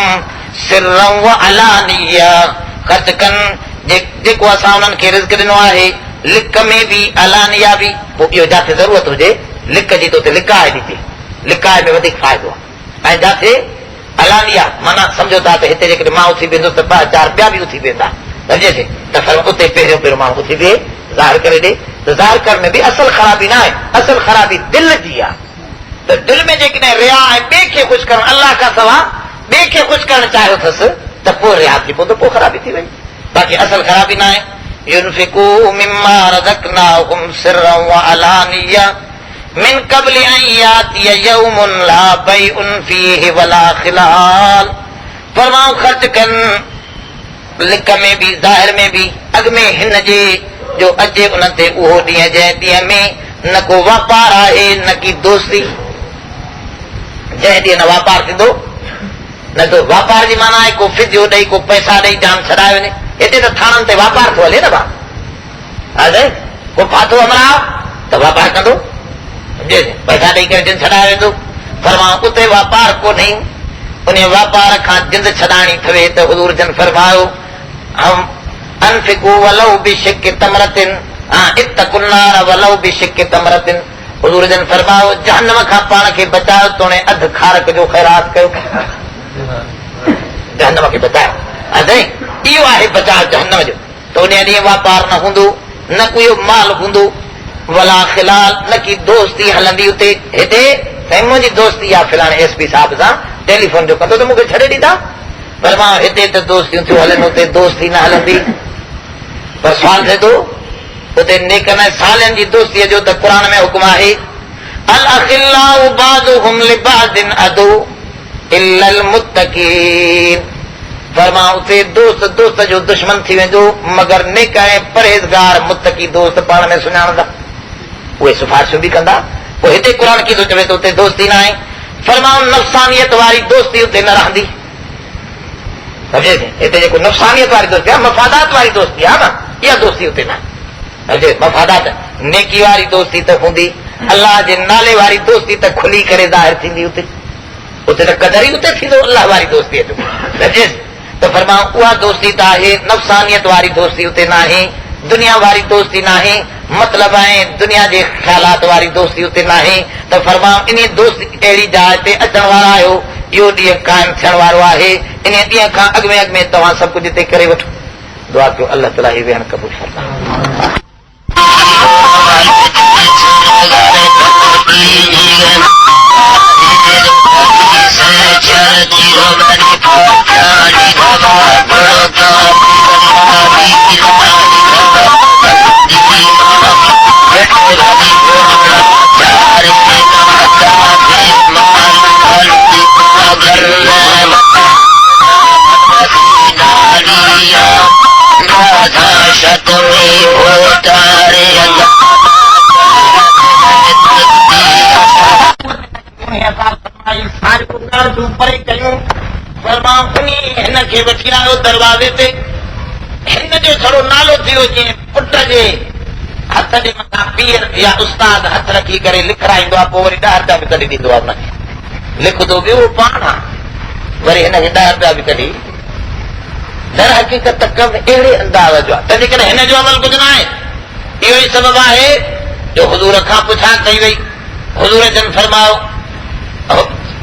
सिर्रन व अलानिया, ख़र्च कनि जेको असां उन्हनि खे रिज़्क़ ॾिनो आहे, लिक में बि अलानिया बि। पोइ इहो जिथे ज़रूरत हुजे लिक जी त उते लिकाए ॾिजे, लिकाए में वधीक फ़ाइदो आहे। ऐं जिथे अलानिया माना सम्झो था त हिते जेकॾहिं मां उथी वेंदुसि त 2 4 ॿिया बि उथी वेंदा, सम्झे त उते पहिरियों माण्हू उथी बीहे ज़ाहिर करे ॾे। त ज़ाहिर करण में बि असल ख़राबी न आहे, असल ख़राबी दिलि जी आहे। त दिलि में जेकॾहिं रिया ऐं ॿिए खे ख़ुशि करणु, अलाह खां सवाइ ॿिए खे ख़ुशि करणु चाहियो अथसि त पोइ रिया थी पोइ त पोइ ख़राबी थी वई, बाक़ी असल ख़राबी न आहे। युनफिकू मिम्मा रज़क़नाहुम सिर्रन व अलानिया मिन क़ब्ल अन यातिय यौमुन ला बैउन फीहि वला खिलाल। फरमाओ ख़र्च कनि लिक में बि ज़ाहिर में बि, अॻ में हिन जे जो अचे उन ते उहो ॾींहुं जंहिं ॾींहं में न को वापार आहे न की दोस्ती। जंहिं ॾींहुं न वापार थींदो, न त वापार जी माना आहे को फिजियो ॾेई को पैसा ॾेई जान छॾाए वञे। हिते त थाणनि ते वापार थो हले न भाउ, अरे को फाथो अमराव त वापार कंदो, पैसा ॾेई करे जिन छॾाए वेंदो। फरमाओ उते वापार कोन्हे, उन वापार खां जिंद छॾाइणी थवे त हुज़ूर जन फरमायो अनफिकू वलौ बिशिक्कि तमरतिन, इत्तकुन नार वलौ बिशिक्कि तमरतिन। हुज़ूर जन फरमायो जहन्नम खां पाण खे बचायो तोणे अधु खारक जो ख़ैरात कयो, जहन्नम खे बचायो। असां इहो आहे बचाव जहन्नम जो। त उन ॾींहुं वापार न हूंदो, न को माल हूंदो, वला खिलाल न की दोस्ती हलंदी। उते हिते साईं मुंहिंजी दोस्ती आहे फिलाणे एसपी साहिब सां टेलीफोन जो कंदो त मूंखे छॾे ॾींदा, पर मां हिते त दोस्तियूं थियूं हलनि, उते दोस्ती न हलंदी। पर सवाल थिए थो उते नेकनि ऐं सालनि जी दोस्तीअ जो त क़ुर में हुकुम आहे, अल अखिल्लाउ बाज़ुहुम लिबाज़िन अदु इल्लल मुत्तकीन। फरमां उते दोस्त दोस्त जो दुश्मन थी वेंदो, मगर नेक ऐं परहेज़गार मुत्तकी दोस्त पाण में सुञाणंदा, उहे सिफारिशूं बि कंदा। पोइ हिते क़ुर कीअं थो चवे त उते दोस्ती न आहे। फरमाऊं नफ़सानियत वारी दोस्ती उते न रहंदी, सम्झे? हिते जेको नफ़सानियत वारी दोस्ती आहे, मफ़ादात वारी दोस्ती आहे न, इहा दोस्ती उते न आहे। मफ़ादात नेकी वारी दोस्ती त हूंदी, अलाह जे नाले वारी दोस्ती त खुली करे ज़ाहिर थींदी। उते उते त कदर ई उते थींदो अलाह वारी दोस्तीअ जो, सम्झे? त फरमाऊं उहा दोस्ती त आहे, नफ़सानियत वारी दोस्ती उते न आहे, दुनिया वारी दोस्ती न आहे, मतिलब आहे दुनिया जे ख़्यालात वारी दोस्ती उते न आहे। त फरमाऊं इन दोस्ती अहिड़ी जाइ ते अचण वारा आहियो, इहो ॾींहुं क़ाइमु थियण वारो आहे। इन ॾींहं खां अॻु में तव्हां सभु कुझु हिते करे वठो। दुआ कयो अल्लाह ताला ही वेहण क़बूल फरमाए। हिनखे वठी आयो दरवाज़े ते, हिन जो थोरो नालो थियो जीअं पुट जे हथ जे मथां पीर या उस्ताद हथ रखी करे लिखाईंदो आहे, पोइ वरी 10 रुपया बि कढी ॾींदो आहे हुनखे, लिखंदो बि उहो पाण आहे, वरी हिनखे 10 रुपया बि कढी। दर हक़ीक़त कम अहिड़े अंदाज़ जो आहे, तंहिंजे करे हिन जो अमल कुझु न आहे। इहो ई सबबु आहे जो हुज़ूर खां पुछा कई वई, हुज़ूर जन फरमायो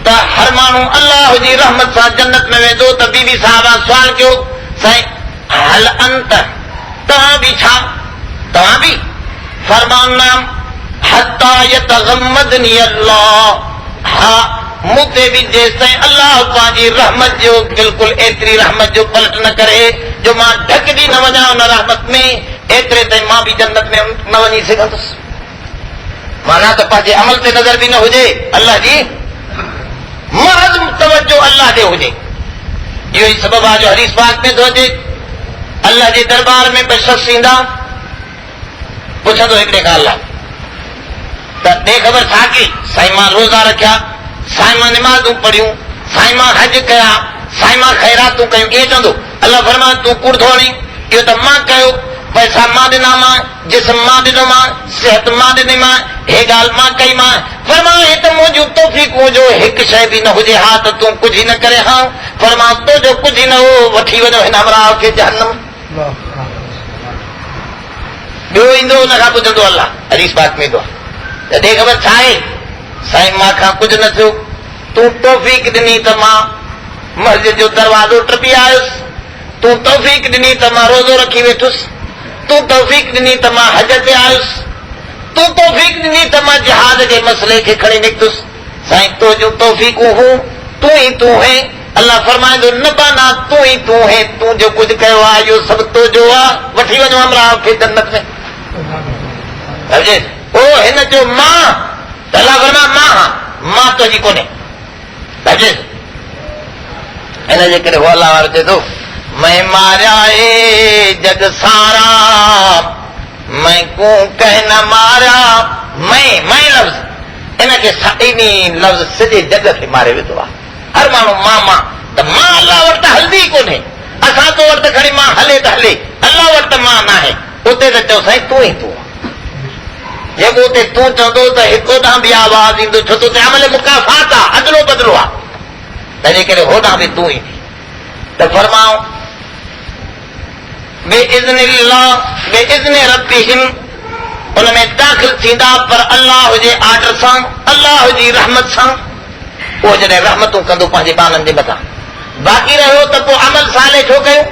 त हर माण्हू अल्लाह जी रहमत सां जन्नत में वेंदो। त बीबी साहिबा सवाल कयो, साईं हल अंत, तव्हां बि छा, तव्हां बि? फरमान नाम हत्ता यतगम्मदनी अल्लाह, हा मूं ते बि जेसि ताईं अल्लाह पंहिंजी रहमत जो बिल्कुलु एतिरी रहमत जो पलट न करे जो मां ढकजी न वञा उन रहमत में, एतिरे ताईं मां बि जन्नत में न वञी सघंदुसि। माना त पंहिंजे अमल ते नज़र बि न हुजे, अल्लाह जी महज़ तवजो अल्लाह ते हुजे। इहो ई सबब आहे जो हदीस पाक में थो अचे, अल्लाह जे दरबार में ॿ शख़्स ईंदा, पुछंदो हिकिड़े खां अल्लाह त ॾे ख़बर छा की? साईं मां रोज़ा रखिया, साईं मां निमाज़ूं पढ़ियूं, साईं मां हज कया, साईं मां ख़ैरातूं कयूं, ईअं चवंदो। अल्लाह फरमाए तूं कूड़ थो हणी, इहो त मां कयो, पैसा मां ॾिना, मां जिस्म मां ॾिनो, मां सिहत मां ॾिनी, मां हे ॻाल्हि मां कई, मां फरमाए हे त मुंहिंजूं तौफ़ीक़ूं जो हिकु शइ बि न हुजे हा त तूं कुझु ई न करे, हा फरमाए तुंहिंजो कुझु ई न हो, वठी वञो हिन अमराह खे जहन्नम। ॿियो ईंदो हुन खां पुछंदो अल्लाह, हदीस पाक में ईंदो आहे त ॾे ख़बर छा आहे? साईं मां खां कुझु न थियो, तूं तौफ़ीक़ ॾिनी त मां मस्जिद जो दरवाज़ो टपी आयुसि, तूं तौफ़ीक़ ॾिनी त मां रोज़ो रखी वेठुसि, तूं तौफ़ीक़ ॾिनी त मां हज ते आयुसि, तूं तौफ़ीक़ ॾिनी त मां जिहाद जे मसइले खे खणी निकितुसि। साईं तुंहिंजूं तौफ़ीक़ूं हूं, तूं ई तूं है। अल्लाह फरमाईंदो न बाना तूं ई तूं है, तूं जो कुझु कयो आहे इहो सभु तुंहिंजो आहे, वठी वञो अमराह खे जन्नत में। ओ हिन जो मां त अल्लाह फरमाए मां तुंहिंजी कोन्हे। हिन जे करे हो अल्लाह वारो चए थो मैं मारिया जग सारा, मैं को कह न मारिया, मैं लफ़्ज़ इनखे इन लफ़्ज़ सॼे जग खे मारे विधो आहे। हर माण्हू मां त मां अल्लाह वटि त हलंदी ई कोन्हे, असां तो वटि त खणी मां हले त हले, अल्लाह वटि त मां न आहे। उते त चओ साईं तूं ई तूं, जेको उते तूं चवंदो त हिकु ॾांहुं बि आवाज़ ईंदो, छो त उते अमल मुकाफ़ात आहे, अदलो बदिलो आहे, तंहिंजे करे होॾां बि तूं ईंदी। त फरमाऊं बेइज़्न रब्बिहिम, उन में दाख़िल थींदा पर अल्लाह जे आर्डर सां, अल्लाह जी रहमत सां। उहो जॾहिं रहमतूं कंदो पंहिंजे ॿारनि जे मथां, बाक़ी रहियो त पोइ अमल साले छो कयो?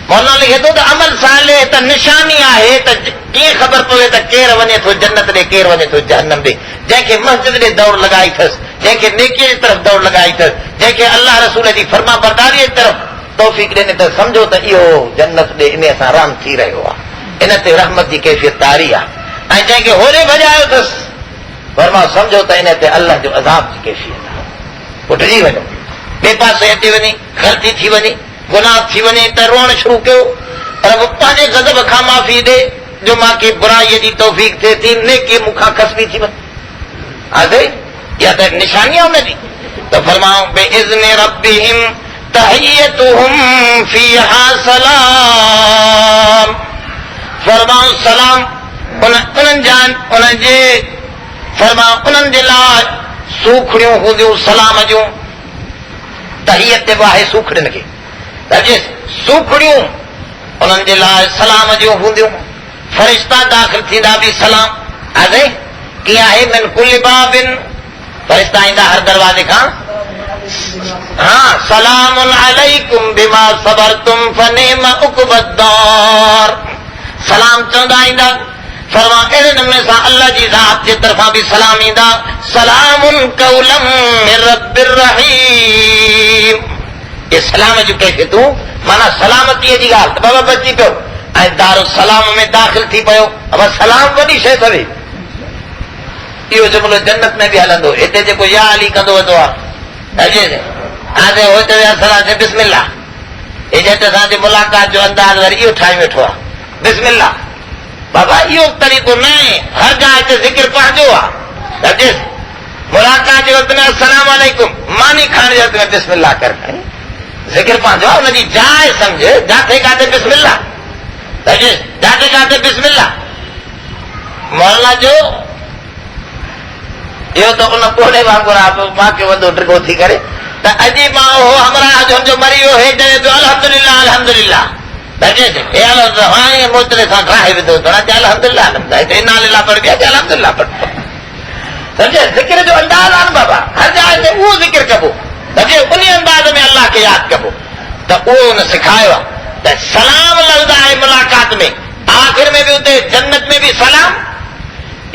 मौलाना लिखे थो त अमल साले त निशानी आहे त कीअं ख़बर पवे त केरु वञे थो जन्नत ॾे, केरु वञे थो जहन्नम ॾे। जंहिंखे मस्जिद ॾे दौड़ लॻाई अथसि, जंहिंखे नेकीअ जी तरफ़ दौड़ लॻाई अथसि, जंहिंखे अल्लाह रसूल जी फर्मा बरदारीअ जी तरफ़ तौफ़ीक़ ॾिने त सम्झो त इहो जन्नत ॾे इन सां राम थी रहियो आहे, इन ते रहमत जी कैफ़ियत तारी आहे। ऐं जंहिंखे होरे भॼायो अथसि फरमा सम्झो त इन ते अल्लाह जो अज़ाब जी कैफ़ियत आहे। पुटिजी वञो, ॿिए पासे अची वञी ग़लती थी वञे, गुनाह थी वञे त रोअण शुरू कयो, पर पंहिंजे ग़ज़ब खां माफ़ी ॾे जो मूंखे बुराईअ जी तौफ़ीक़ थिए थी, नेकी मूंखां खसबी थी वञे। या त निशानी आहे हुनजी। त फरमाऊं बेइज़्न रब्बिहिम तहियतुहुम फीहा सलाम, फरमाऊं सलाम उन्हनि जे लाइ सूखड़ियूं हूंदियूं सलाम जूं। तहियत बि आहे सूखड़ियुनि खे, सूखड़ियूं उन्हनि जे लाइ सलाम जूं हूंदियूं। फरिश्ता दाख़िल थींदा बि सलाम आहे, कीअं आहे मिन कुल बाबिन, फरिश्ता ईंदा हर दरवाज़े खां, हा सलामुन अलैकुम बिमा सबरतुम फनिम उक़बद्दार, सलाम चवंदा ईंदा। फरमा अहिड़े नमूने सां अल्लाह जी ज़ात जे तरफ़ां बि सलाम ईंदा, सलामुन कौलम मिर रब्बिर रहीम। ये सलाम जूं कैफ़ियतूं माना सलामतीअ जी ॻाल्हि त बाबा बची पियो ऐं दारो सलाम में दाख़िल थी पियो। अब सलाम वॾी शइ अथवे, इहो जुमिलो जन्नत में बि हलंदो। हिते जेको या अली कंदो वेंदो आहे बिस्मिल्लाह, इज़त सां मुलाक़ात जो अंदाज़ वरी इहो ठाहे वेठो आहे बिस्मिल्लाह। बाबा इहो तरीक़ो न आहे, हर जाइ ते ज़िक्र पंहिंजो आहे। मुलाक़ात जे वक़्त में अस्सलाम वालेकुम, मानी खाइण जे वक़्त में बिस्मिल्लाह कर, ज़िक्र पंहिंजो आहे, हुनजी जाइ सम्झ, जाते काथे बिस्मिल्लाह, जाते काथे बिस्मिल्लाह। मौलाना जो इहो त उन कोड़े वांगुरु आहे, मूंखे वॾो ड्रिगो थी करे त अॼु मां हो हमरा जो मरी वियो हे चए पियो अल्हम्दुलिल्लाह अल्हम्दुलिल्लाह, हाणे मोतरे सां ठाहे विधो अल्हम्दुलिल्लाह इना लिल्लाह पढ़, अल्हम्दुलिल्लाह पढ़। सम्झे ज़िक्र जो अंदाज़ आहे न बाबा, हर जाइ ते उहो ज़िक्र कबो त उन अंदाज़ में अल्लाह खे यादि कबो त उहो हुन सेखारियो आहे त सलाम लफ़्ज़ आहे मुलाक़ात में, आख़िर में बि उते जन्नत में बि सलाम।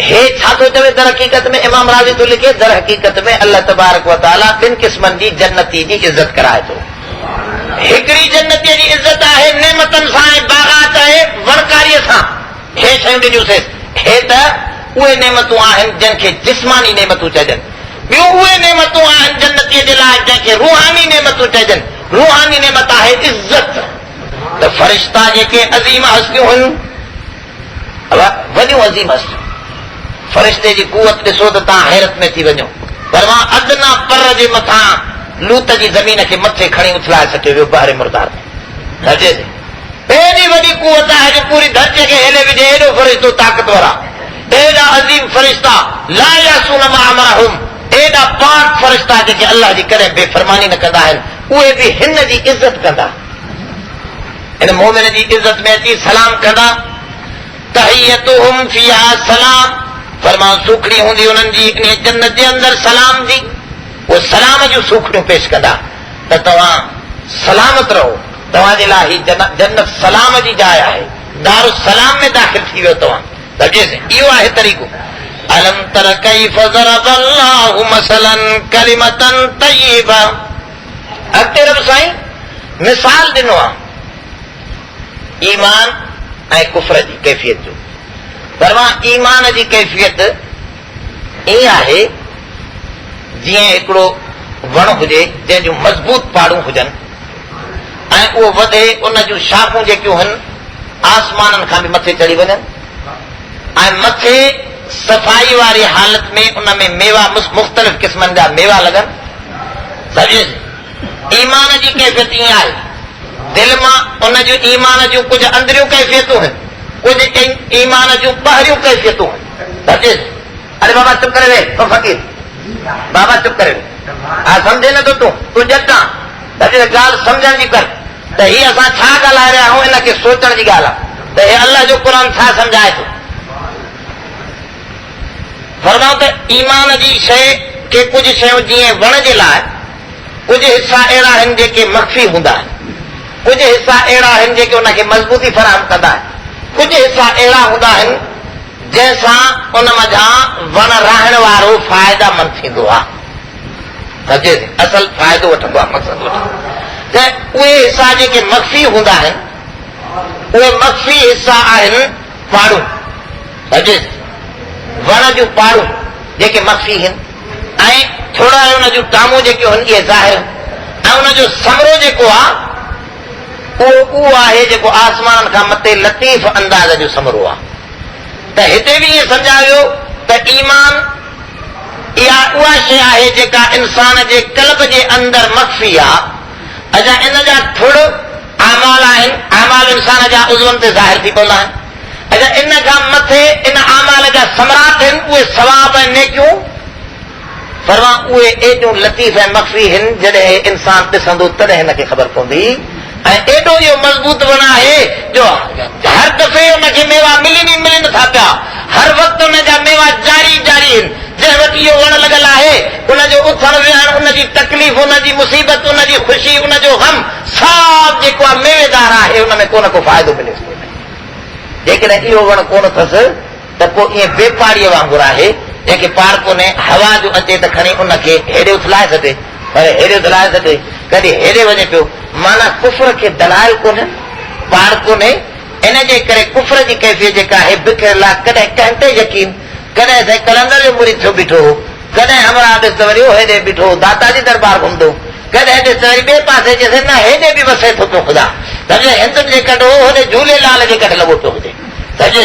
हे छा थो चवे दर हक़ीक़त में, इमाम राज़ी थो लिखे दर हक़ीक़त में अल्लाह तबारक व तआला ॿिनि क़िस्मनि जी जन्नती जी इज़त कराए थो। हिकिड़ी जन्नतीअ जी इज़त आहे नेमतनि सां ऐं बाग़ात आहे वणकारीअ सां, हे शयूं ॾिनियूंसीं। हे त उहे नेमतूं आहिनि जंहिंखे जिस्मानी नेमतूं चइजनि, ॿियूं उहे नेमतूं आहिनि जन्नतीअ जे लाइ जंहिंखे रूहानी नेमतूं चइजनि। रूहानी नेमत आहे इज़त। त फ़रिश्ता जेके अज़ीम हस्तियूं हुयूं, वॾियूं अज़ीम हस्तियूं, फ़रिश्ते जी कुवत ॾिसो त तव्हां हैरत में थी वञो। पर मां अदना पर जे मथां लूत जी ज़मीन खे मथे खणी उछलाए सघियो वियो बहरे मुर्दार में, धरतीअ ते एॾी वॾी कुवत आहे जो पूरी धरतीअ खे हिले विझे, एॾो फ़रिश्तो ताक़तवर आहे। एॾा अज़ीम फ़रिश्ता ला यासून मा अमरहुम, एॾा पाक फ़रिश्ता जेके अल्लाह जी कॾहिं बेफ़रमानी न कंदा आहिनि, उहे बि हिन जी इज़त कंदा, हिन मोमिन जी इज़त में अची सलाम कंदा। तहियतुहुम फीहा सलाम, फरमां सूखड़ी हूंदी उन्हनि जी इन जन्नत जे अंदरि सलाम जी, उहे सलाम जूं सूखड़ियूं पेश कंदा त तव्हां सलामत रहो, तव्हां जे लाइ जन्नत सलाम जी जाइ आहे, दारु सलाम में दाख़िल थी वियो तव्हां। इहो आहे तरीक़ो। अलम तर कैफ ज़रब अल्लाहु मसलन कलिमतन तय्यबा, अॻिते रब साईं मिसाल ॾिनो आहे ईमान ऐं कुफ्र जी कैफ़ियत जो। पर मां ईमान जी कैफ़ियत ईअं आहे जीअं हिकिड़ो वण हुजे जंहिं जूं मज़बूत पाड़ूं हुजनि ऐं उहो वधे, उन जूं शाखूं जेकियूं आहिनि आसमाननि खां बि मथे चढ़ी वञनि ऐं मथे सफ़ाई वारी हालत में उन में मेवा मुख़्तलिफ़ क़िस्मनि जा मेवा लॻनि। सम्झे, ईमान जी कैफ़ियत ईअं आहे, दिलि मां उन जूं ईमान जूं कुझु अंदरियूं कैफ़ियतूं आहिनि, कुझु ईमान जूं ॿाहिरियूं कैफ़ियतूं आहिनि। सम्झे, अरे बाबा चुप करे वेह, फ़क़ीर बाबा चुप करे वेह, हा सम्झे नथो तूं ॼट आहे, ॻाल्हि सम्झण जी कर त हीअ असां छा ॻाल्हाए रहिया आहियूं, हिन खे सोचण जी ॻाल्हि आहे त हे अल्लाह जो क़ुर छा सम्झाए थो। फरमाऊं त ईमान जी शइ के कुझु शयूं जीअं वण जे लाइ कुझु हिसा अहिड़ा आहिनि जेके मख़फ़ी हूंदा आहिनि, कुझु हिसा अहिड़ा आहिनि जेके उनखे मज़बूती फराहम कंदा आहिनि, कुझु हिसा अहिड़ा हूंदा आहिनि जंहिंसां उन मथां वण रहण वारो फ़ाइदामंद थींदो आहे। सम्झे, असल फ़ाइदो वठंदो आहे, मक़सद वठंदो आहे। त उहे हिसा जेके मख़फ़ी हूंदा आहिनि, उहे मख़फ़ी हिसा आहिनि पाड़ूं। सम्झे, वण जूं पाड़ूं जेके मख़फ़ी आहिनि ऐं थोरा उन जूं टामूं जेके आहिनि इहे ज़ाहिर, ऐं उन जो समरो जेको आहे उहो आहे जेको आसमान खां मथे लतीफ़ अंदाज़ जो समरो आहे। त हिते बि ईअं सम्झायो त ईमान इहा उहा शइ आहे जेका इंसान जे क़ल्ब जे अंदरि मख़फ़ी आहे। अञा इन जा थोरो आमाल आहिनि, आमाल इंसान जा उज़वनि ते ज़ाहिर थी पवंदा आहिनि। अञा इन खां मथे इन आमाल जा समरात आहिनि, उहे सवाब ऐं नेकियूं, फरमा उहे एॾियूं लतीफ़ ऐं मख़फ़ी आहिनि जॾहिं इंसान ॾिसंदो तॾहिं हिनखे ख़बर पवंदी। ऐं एॾो इहो मज़बूत वण आहे जो हर दफ़े हुनखे मेवा मिलनि नथा पिया, हर वक़्तु हुन जा मेवा जारी जारी आहिनि। जंहिं वटि इहो वण लॻल आहे उनजो उथण विहण, उनजी तकलीफ़, उनजी मुसीबत, उनजी ख़ुशी, उनजो गम सभु जेको आहे मेवेदार आहे, उन में को फ़ाइदो मिले। जेकॾहिं इहो वण कोन अथसि त पोइ ईअं बेपाड़ीअ वांगुरु आहे जंहिंखे पार कोन्हे, हवा जो अचे त खणी उनखे हेॾे उथलाए छॾे, पर हेॾे उथलाए छॾे, कॾहिं हेॾे वञे पियो। माना कुफ्र खे दलाइल कोन्हे, पार कोन्हे। इन जे करे कुफ्र जी कैफ़ियत जेका आहे बिखरियल आहे। कॾहिं कंहिं ते यकीन, कॾहिं साईं कलंदर जो मुरीद थियो बीठो, कॾहिं हमरा ॾिस त वरी हेॾे बीठो दाता जी दरबार घुमंदो, कॾहिं ॾिस त वरी ॿिए पासे चएसि न हेॾे बि वसे थो पियो ख़ुदा, सम्झे, हिंदुनि जे कॾो होॾे झूलेलाल जे कॾहिं लॻो पियो हुजे। सम्झे,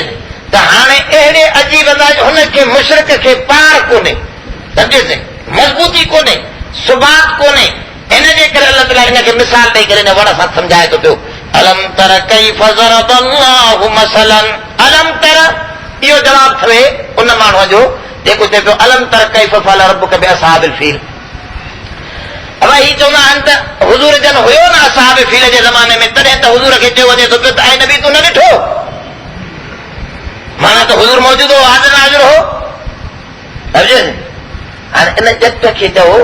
त हाणे अहिड़े अजीब अंदाज़ हुनखे मुशरिक खे पार कोन्हे, सम्झे, मज़बूती कोन्हे, सुबात कोन्हे। इन जे करे अल्लाह ताला हिनखे मिसाल ॾेई करे हिन वण सां सम्झाए थो पियो। अलम तर कैफ ज़रब अल्लाहु मसलन, अलम तर इहो जवाब थिए उन माण्हूअ जो जेको चए पियो अलम तर कैफ फअल रब्बुक बिअसहाबिल फील। अब ही चवंदा आहिनि त हुज़ूर जन हुयो न असहाब फील जे ज़माने में, तॾहिं त हुज़ूर खे चयो वञे थो पियो त ऐं नबी तूं न ॾिठो, माना त हुज़ूर मौजूद हो, हाज़िर नाज़िर हो। सम्झे, हाणे इन ॼट खे चओ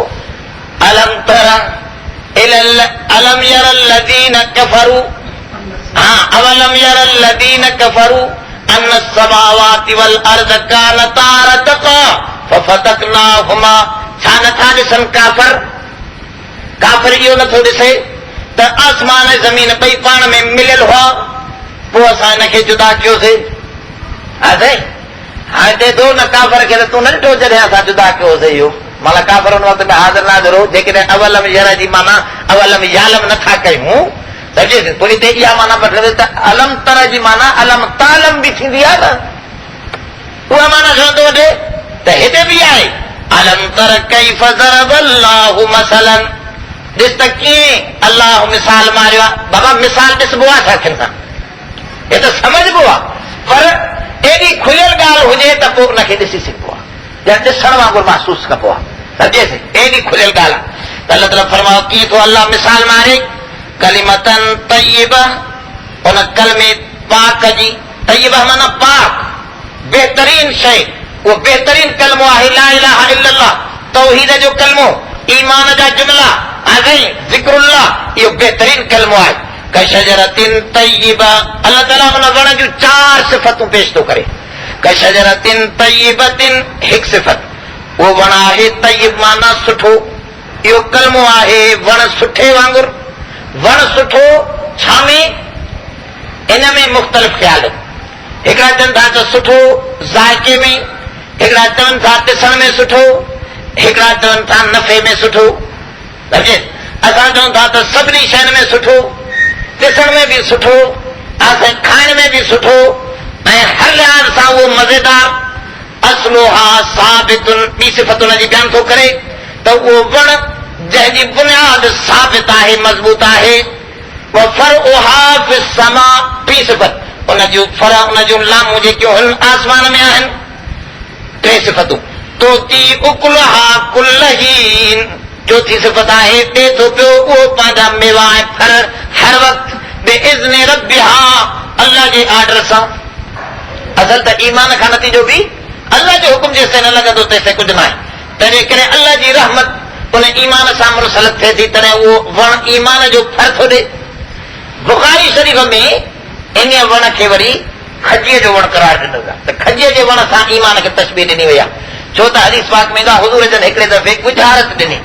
अलम तरा अलम यरल्लज़ीन कफरू अवलम यरल्लज़ीन कफरू अन्न समावाति वल अर्ज़ कानता रतक़ा फफतकनाहुमा। छा नथा ॾिसनि काफ़िर इहो नथो ॾिसे त आसमान ऐं ज़मीन ॿई पाण में मिलियल हुआ, पोइ असां हिनखे जुदा कयोसीं। हाणे चए थो न काफ़िर खे त तूं न ॾिठो जॾहिं असां जुदा कयोसीं। इहो माना काफ़िर हुन वक़्त में हाज़िर नाज़िर हो। जेकॾहिं अवलम यर जी माना अवलम यालम नथा कयूं त पोइ हिते इहा माना वठे त अलम तर जी माना अलम तालम बि थींदी आहे न, उहा माना छो थो वठे त हिते बि आहे अलम तर कैफ़ ज़रबल्लाहु मसलन। ॾिस त कीअं अलाह मिसाल मारियो आहे। बाबा मिसाल ॾिसबो आहे छा सां, हे त समझबो आहे, पर एॾी खुलियल ॻाल्हि हुजे त पोइ उनखे ॾिसी सघिबो आहे या ॾिसण वांगुरु महसूस कबो आहे। सम्झेसि एॾी खुलियल ॻाल्हि आहे त अलाह ताला फरमायो कीअं थो अलाह मिसाल मारे कलिमतन तय्यबा, उन कलमे पाक जी, तय्यबा माना पाक बेहतरीन शइ, उहो बेहतरीन कलमो आहे ला इलाहा इल्लल्लाह, तौहीद जो कलमो, ईमान जा जुमला, ज़िक्रुल्लाह, इहो बेहतरीन कलमो आहे। कशजरतिन तय्यबा, अलाह ताला उन वण जूं 4 सिफ़तूं पेश थो करे। कशजरतिन तय्यबतिन हिकु सिफ़त, उहो वण आहे तय्यब माना सुठो, इहो कलमो आहे वण सुठे वांगुरु। वण सुठो छा में, इन में मुख़्तलिफ़ ख़्याल, हिकिड़ा चवनि था त सुठो ज़ाइक़े में, हिकिड़ा चवनि था ॾिसण में सुठो, हिकिड़ा चवनि था नफ़े में सुठो। असां चऊं था त सभिनी शयुनि में सुठो, ॾिसण में बि सुठो, असां खाइण में बि सुठो, ऐं हर लिहाज़ सां उहो मज़ेदार। असलोहा साबितुन, ॿी सिफ़त हुन जी बयान थो करे त उहो वण जंहिंजी बुनियाद साबित आहे, मज़बूत आहे। वफ़रउहा फ़िस्समा, ॿी सिफ़त उन जूं फर, उन जूं लामूं जेकियूं आहिनि आसमान में आहिनि। 3 सिफ़तूं तोती उकुलहा कुल्ल हीन, चौथी सिफ़त आहे ॾे थो पियो उहो पंहिंजा मेवा ऐं फर हर वक़्तु बेइज़्न रब्बिहा, अल्लाह जे आर्डर सां। असल त ईमान खां नतीजो बि अल्लाह जो हुकुम जेसिताईं न लॻंदो तेसिताईं कुझु न आहे। तंहिंजे करे अल्लाह जी रहमत उन ईमान सां मुरसलत थिए थी, तॾहिं उहो वण ईमान जो फर थो ॾे। बुख़ारी शरीफ़ में इन वण खे वरी खजीअ जो वण करार ॾिनो आहे, त खजीअ जे वण सां ईमान खे तशबीह ॾिनी वई आहे। छो त हदीस पाक में हुज़ूर जन हिकिड़े दफ़े बुझारत ॾिनी,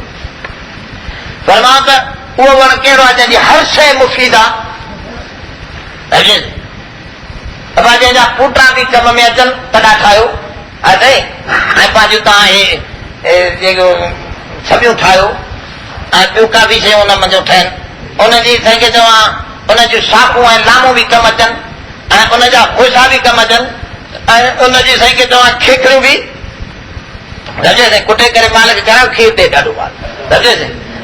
फरमायो त उहो वण कहिड़ो आहे जंहिंजी हर शइ मुफ़ीद आहे, जंहिंजा पूटा बि कम में अचनि तॾहिं ठाहियो, ऐं पंहिंजूं तव्हां जेको छबियूं ठाहियो, ऐं ॿियूं का बि शयूं उन मंझो ठहनि, उनजी साईं खे चवां उन जूं शाखूं ऐं लामूं बि कमु अचनि, ऐं उनजा खोसा बि कमु अचनि, ऐं उनजी साईं खे चवां खेखरियूं बि कुटे करे माल खे करायो, खीर ॾे ॾाढो माल।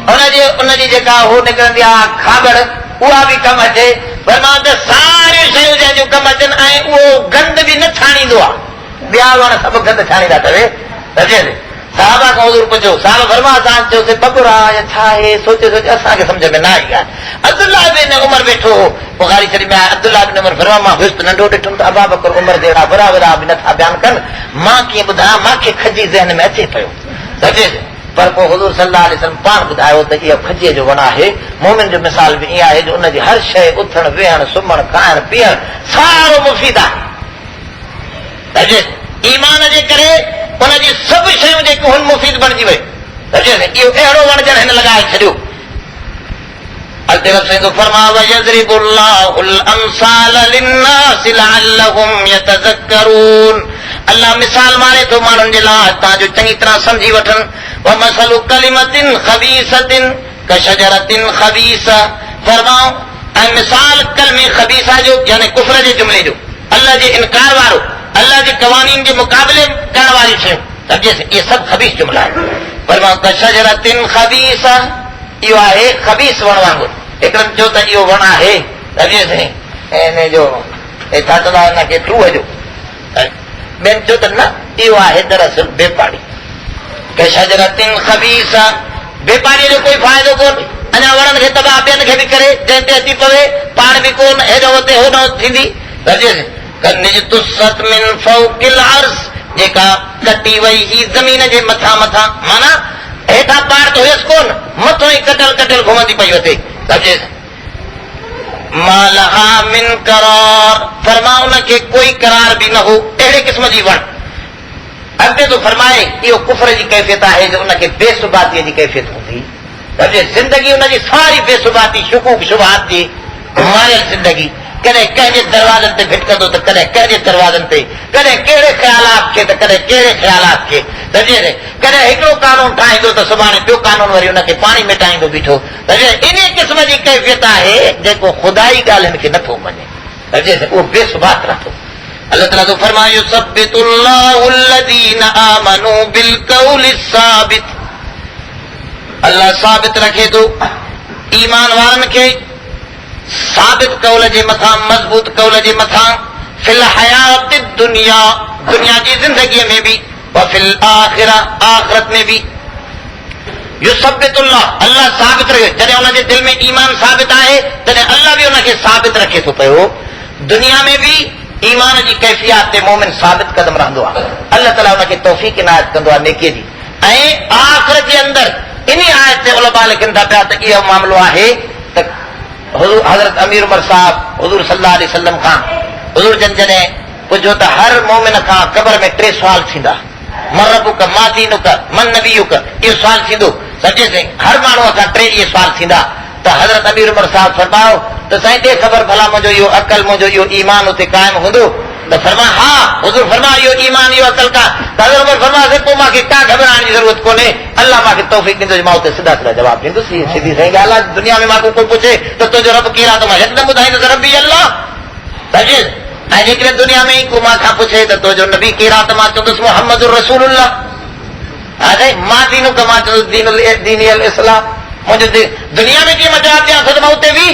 उनजी जेका हो निकिरंदी आहे खागड़, उहा बि कमु अचे। सारियूं शयूं जंहिंजूं कमु अचनि, ऐं उहो गंद बि न छाणींदो आहे। ॿिया वण सभु गंद छाणींदा अथव। साहबा खां हुज़ूर पुछो, साहब फरमा असां चयोसीं बबुर आहे या छा आहे, सोचे सोचे असांखे सम्झ में न आई ॻाल्हि। अब्दुल्लाह बिन उमर वेठो हो, बुख़ारी शरीफ़ में अब्दुल्लाह बिन उमर फरमा मां हुयुसि नंढो ॾिठुमि त अबा बकर उमर जहिड़ा बराबरि बि नथा बयान कनि, मां कीअं ॿुधायां, मूंखे खजी ज़हन में अचे पियो। पर पोइ हुज़ूर सल्लल्लाहु अलैहि वसल्लम पाण ॿुधायो त इहो खजीअ जो वण आहे। मोमिन जो मिसाल बि ईअं आहे जो उनजी हर शइ उथण वेहण सुम्हण खाइण पीअण सारो मुफ़ीद आहे। ईमान जे करे उनजी सभु शयूं जेकियूं हुन मुफ़ीद बणिजी वयूं। इहो अहिड़ो वण ॼण हिन लॻाए छॾियो। अल्लाह मिसाल मारे थो माण्हुनि जे लाइ तव्हांजो चङी तरह सम्झी वठनि। वमसलु कलिमतिन ख़बीसतिन कशजरतिन ख़बीसा, फरमाओ ऐं मिसाल कलमे ख़बीसा जो यानी कुफ्र जे जुमिले जो, अल्लाह जे इनकार वारो, अल्लाह जे क़वानीन जे मुक़ाबले करण वारियूं शयूं, इहे सभु ख़बीस जुमिला आहिनि। फरमाओ कशजरतिन ख़बीसा, इहो आहे ख़बीस वण वांगुरु। हिकिड़नि चयो त इहो वण आहे इन जो छा चवंदा हिनखे टूह जो, ॿियनि चयो त न इहो आहे दरअसल बेपाड़ी। कशजरतिन ख़बीसा, बेपारीअ जो कोई फ़ाइदो कोन, अञा वणनि खे तबाह ॿियनि खे बि करे, जंहिं ते अची पवे पाण बि कोन हेॾो हुते होॾो थींदी। मिन फौक़िल अर्ज़, जेका कटी वई ही ज़मीन जे मथां मथां, माना हेठां पार तो हुयसि कोन, मथो ई कटल कटल घुमंदी पई हुते। मालहा मिन करार, फरमा उनखे कोई करार बि न हो, अहिड़े क़िस्म जी वण। अॻिते तो फरमाए इहो कुफर जी कैफ़ियत आहे जो उनखे बेसुबातीअ जी कैफ़ियत हूंदी। ज़िंदगी उनजी सारी बेसुबाती, शुकूक शुबहात जी मारियल ज़िंदगी। कॾहिं कंहिंजे दरवाज़नि ते भिटकंदो त कॾहिं कंहिंजे दरवाज़नि ते, कॾहिं कहिड़े ख़्यालात खे त कॾहिं कहिड़े ख़्यालात खे। कॾहिं हिकिड़ो कानून ठाहींदो त सुभाणे ॿियो कानून वरी उनखे पाणी मिटाईंदो बीठो। इन क़िस्म जी कैफ़ियत आहे जेको ख़ुदाई ॻाल्हियुनि खे नथो मञे, उहो बेसुबात रहंदो। अल्लाह ताला तो फरमायो युसब्बितुल्लाहु अल्लज़ीना आमनू बिलक़ौलि साबित, अल्लाह साबित रखे थो ईमान वारनि खे साबित कौल जे मथां, मज़बूत कौल जे मथां, फिल हयात दुनिया, दुनिया जी ज़िंदगीअ में बि, व फिल आखिरा, आखिरत में बि। युसब्बितुल्लाह, अल्लाह साबित रखे। जॾहिं हुनजे दिलि में ईमान साबित आहे तॾहिं अल्लाह बि हुनखे साबित रखे थो पियो। दुनिया में बि ईमान जी कैफ़ियत ते मोमिन साबित कदम रहंदो आहे। अल्लाह ताला हुनखे तौफ़ीक़ इनायत कंदो आहे नेकीअ जी। ऐं आख़िरत जे अंदरि इन आयत ते उलमा लिखनि था पिया त इहो मामिलो आहे त हज़रत अमीर उमर साहब हुज़ूर सल्लल्लाहु अलैहि वसल्लम खां हुज़ूर जन जॾहिं पुछो त हर मोमिन खां क़ब्र में 3 सुवाल थींदा, मन रबुक, मा दीनुक, मन नबीयुक, इहो सुवाल थींदो। सचे से हर माण्हूअ खां 3 इहे सुवाल थींदा। त हज़रत अमीर उमर साहब फरमायो त साईं ॾे ख़बर भला मुंहिंजो इहो अकल, मुंहिंजो इहो ईमान उते क़ाइमु हूंदो? त फरमा हा। हुज़ूर फरमायो इहो ईमान, इहो अकल का? त हज़रत उमर फरमायो पोइ मूंखे का घबराइण जी ज़रूरत कोन्हे, अल्लाह मूंखे तौफ़ीक़ ॾींदो, मां उते सिधा सिधा जवाब ॾींदुसि। सिधी सही ॻाल्हि आहे। दुनिया में मूंखे कोई पुछे त तुंहिंजो रब केरु आहे त मां हिकदमि ॿुधाईंदुसि रबी अल्लाह। ऐं जेकॾहिं दुनिया में ई को मां खां पुछे त तुंहिंजो नबी केरु आहे त मां चवंदुसि मुहम्मदुर रसूलुल्लाह। अरे मां दीनु का, मां चवंदुसि दीन अल इस्लाम। मुंहिंजो दुनिया में कीअं मां जवाब ॾियां त मां उते बि।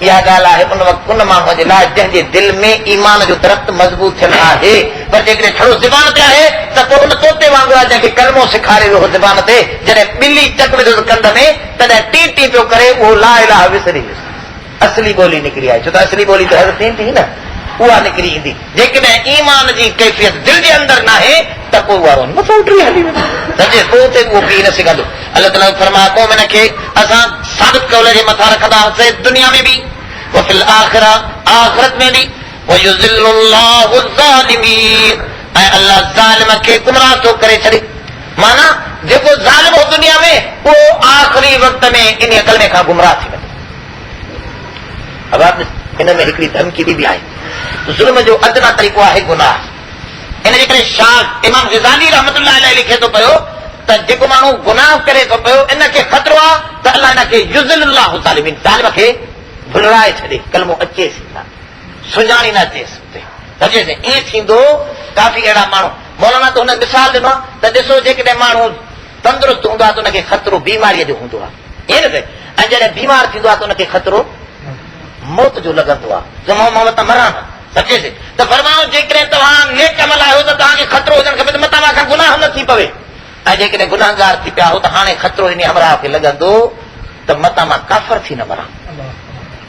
इहा ॻाल्हि आहे उन वक़्तु उन माण्हूअ जे लाइ जंहिंजे दिलि में ईमान जो दरख़्त मज़बूत थियल आहे। पर जेकॾहिं छड़ो ज़बान ते आहे त पोइ उन तोते वांगुरु आहे जंहिंखे कलमो सेखारे वियो ज़बान ते, जॾहिं ॿिली चक विधो कंध में तॾहिं टी टी पियो करे, उहो ला इलाहा विसरी वियुसि। असली ॿोली निकिरी आहे, छो त असली ॿोली त हर थींदी न, उहा निकिरी ईंदी। जेकॾहिं ईमान जी कैफ़ियत दिलि जे अंदरि न आहे त पोइ उहा मथो उठी हली वेंदो, सम्झे, पोइ उते उहो पी न सघंदो। अल्लाह ताला फरमाए मोमिन खे असां साबित कौल जे मथां रखंदा हुआसीं दुनिया में बि, वफिल आखिरा, आखिरत में बि। वयुज़िल्लुल्लाहु ज़ालिमीन, ऐं अल्लाह ज़ालिम खे गुमराह थो करे छॾे। माना जेको ज़ालिम हो दुनिया में, उहो आख़िरी वक़्त में इन कलमे खां गुमराह थी वेंदो। अब हिन में हिकिड़ी धमकी बि आहे। ज़ुल्म जो अदना तरीक़ो आहे गुनाह। इन जे करे शाह इमाम ग़ज़ाली रहमतुल्लाह अलैहि लिखे थो पियो त जेको माण्हू गुनाह करे थो पियो इनखे ख़तरो आहे त अल्लाह इनखे युज़िल्लुल्लाहु ज़ालिमीन, ज़ालिम खे भुलराए छॾे, कलमो अचेसि न, सुञाणी न अचेसि उते। समझेसि, ईअं थींदो। काफ़ी अहिड़ा माण्हू, मौलाना त हुन मिसाल ॾिनो त ॾिसो जेकॾहिं माण्हू तंदुरुस्त हूंदो आहे त हुनखे ख़तरो बीमारीअ जो हूंदो आहे, ईअं न? ऐं जॾहिं बीमार थींदो आहे त हुनखे ख़तरो मौत जो लॻंदो आहे, त मां वटां मरां न। समझेसि, त फरमायो जेकॾहिं तव्हां नेक अमल आहियो त तव्हांखे ख़तरो हुजणु खपे त मथां खां गुनाह न थी पवे। ऐं जेकॾहिं गुनाहगार थी पिया हो त हाणे ख़तरो इन हमराह खे लॻंदो त मथां मां काफ़र थी न मरां।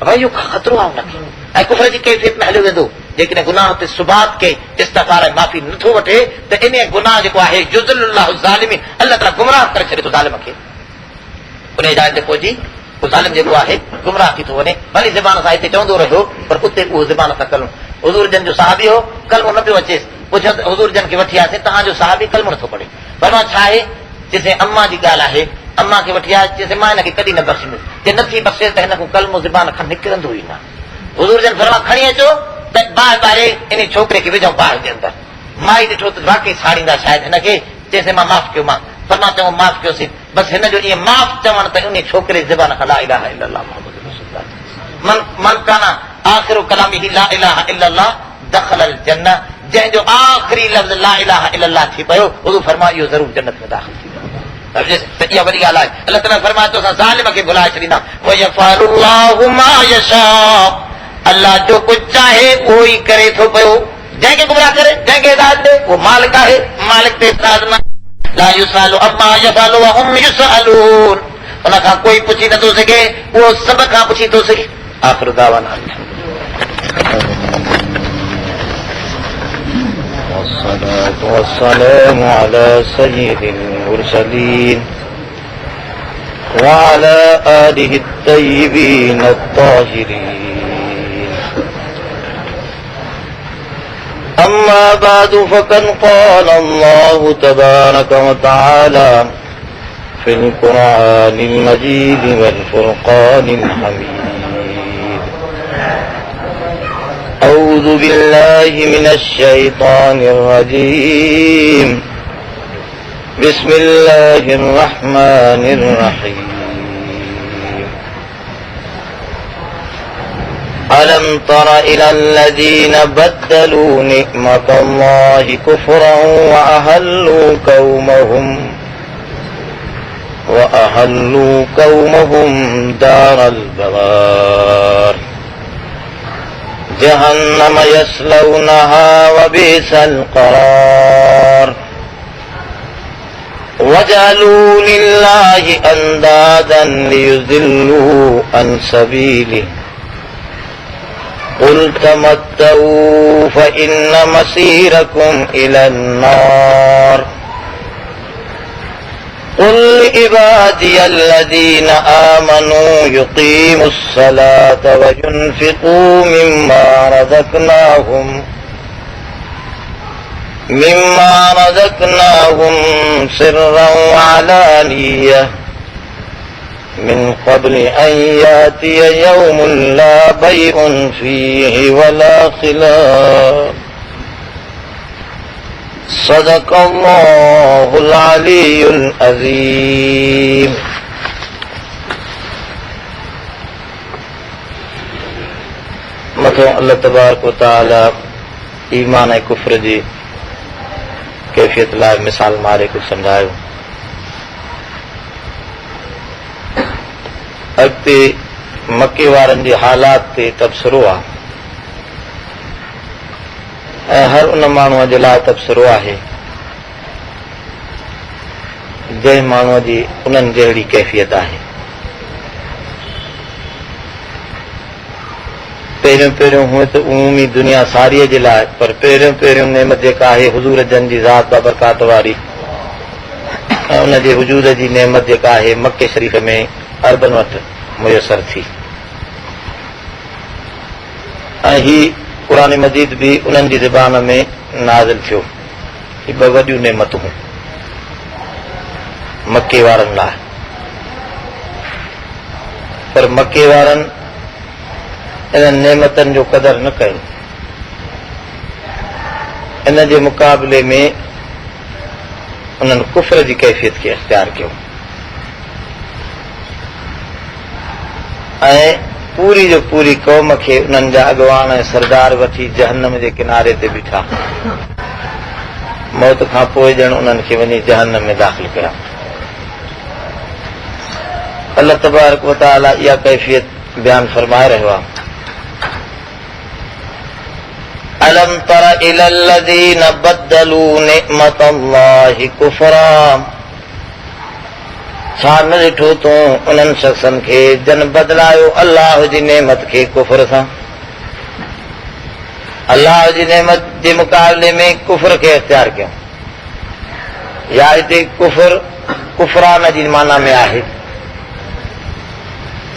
भई इहो ख़तरो आहे हुनखे, ऐं कुफर जी कैफ़ियत में हलियो वेंदो। जेकॾहिं गुनाह ते सुबात के इस्तग़फ़ार ऐं माफ़ी नथो वठे त इन गुनाह जेको आहे युज़िल्लुल्लाहु ज़ालिमीन, अल्लाह ताला गुमराह करे छॾे थो ज़ालिम खे। उन जाइ ते पहुची उहो ज़ालिम जेको आहे गुमराह थी थो वञे। भली ज़बान सां हिते चवंदो रहियो पर उते उहो ज़बान सां कलमो। हुज़ूर जन जो सहाबी हो, कलमो न पियो अचेसि। पुछियो त हुज़ूर जन खे वठी आयासीं, तव्हांजो सहाबी कलमो नथो पढ़े। पर मां छा आहे, चइसे अम्मा जी ॻाल्हि आहे, अम्मा खे वठी आया, चइसे मां हिनखे कॾहिं न बख़्शींदुसि, जे नथी बख़्शे त हिन खां कलमो ज़बान खां निकिरंदो ई न। हुज़ूर जन फरमाया खणी अचो त बाहि ॿारे इन छोकिरे खे विझूं बाहि जे अंदरि। माई ॾिठो त वाकई साड़ींदा शायदि हिनखे, चइसे मां माफ़ कयो। मां फरमा चऊं माफ़ कयोसीं। बसि हिन जो ईअं माफ़ चवण त उन छोकिरे ज़बान खां ला इलाहा इल्लल्लाह मुहम्मदुर रसूलुल्लाह, मन काना आख़िरु कलामिही ला इलाहा इल्लल्लाह दख़लल जन्नह, जंहिंजो आख़िरी लफ़्ज़ ला इलाहा इल्लल्लाह थी पियो, हुज़ूर फरमायो इहो ज़रूरु जन्नत में दाख़िल थी वेंदो। त इहा वॾी ॻाल्हि आहे। अल्लाह ताला फरमाए थो असां ज़ालिम खे भुलाए छॾींदा। वयफ़अलुल्लाहु मा यशाअ, अल्लाह जो कुझु चाहे उहो ई करे थो पियो। जंहिंखे गुमराह करे, जंहिंखे हिदायत ॾे, उहो मालिक आहे, मालिक ते एतिराज़ न। ला युसअलु अम्मा यफ़अलु व हुम युसअलून, उन खां कोई पुछी नथो सघे, उहो सभ खां पुछी थो सघे। आख़िर दावाना والصلاة والسلام على سيد المرسلين وعلى آله الطيبين الطاهرين. أما بعد فقد قال الله تبارك وتعالى في القرآن المجيد والفرقان الحميد: أعوذ بالله من الشيطان الرجيم. بسم الله الرحمن الرحيم. ألم تر إلى الذين بدلوا نعمة الله كفرا وأهلوا قومهم دار البوار جهنم يصلونها وبئس القرار وجعلوا لله أندادا ليضلوا عن سبيله قل تمتعوا فإن مصيركم إلى النار قل لعبادي الذين آمنوا يقيموا الصلاة وينفقوا مما رزقناهم سرا وعلانية من قبل أن يأتي يوم لا بيع فيه ولا خلال. صدق الله العلي العظيم. मथों अल्लाह तबारक व तआला ईमान ऐं कुफ्र जी कैफ़ियत लाइ मिसाल मारे कुझु सम्झायो. अॻिते मके वारनि जे हालात ते तबसरो आहे ऐं हर उन माण्हूअ जे लाइ तबसरो आहे जंहिं माण्हूअ जी उन्हनि जहिड़ी कैफ़ियत आहे. पहिरियों हुअं त उमूमी दुनिया सारीअ जे लाइ, पर पहिरियों नेमत जेका आहे हुज़ूर जन जी ज़ात बाबरकात वारी ऐं उन जे वजूद जी नेमत जेका आहे मके शरीफ़ में अरबन वटि मुयसर थी. ऐं ही क़ुरान मजीद भी उन्हनि जी ज़बान में नाज़िल थियो. ही ॿ वॾियूं नेमतूं मके वारनि लाइ. पर मके वारनि इन्हनि नेमतनि जो क़दुरु न कयो. इन जे मुक़ाबले में उन्हनि कुफ्र जी कैफ़ियत खे इख़्तियार कयो ऐं पूरी जो पूरी क़ौम खे उन्हनि जा अॻवान ऐं सरदार वठी जहन्नम जे किनारे ते बीठा. मौत खां पोइ ॼण उन्हनि खे वञी जहन्नम में दाख़िल कया. अल्लाह तबारक व तआला इहा कैफ़ियत बयान फरमाए रहियो आहे. अलम तर इलल्लज़ीन बद्दलू निअमतल्लाहि कुफ़रा. छा न ॾिठो तूं उन्हनि शख़्सनि खे जन बदिलायो अल्लाह जी नेमत खे कुफ़र सां. अल्लाह जी नेमत जे मुक़ाबले में कुफ़र खे इख़्तियार कयो. या हिते कुफ़रान जी माना में आहे.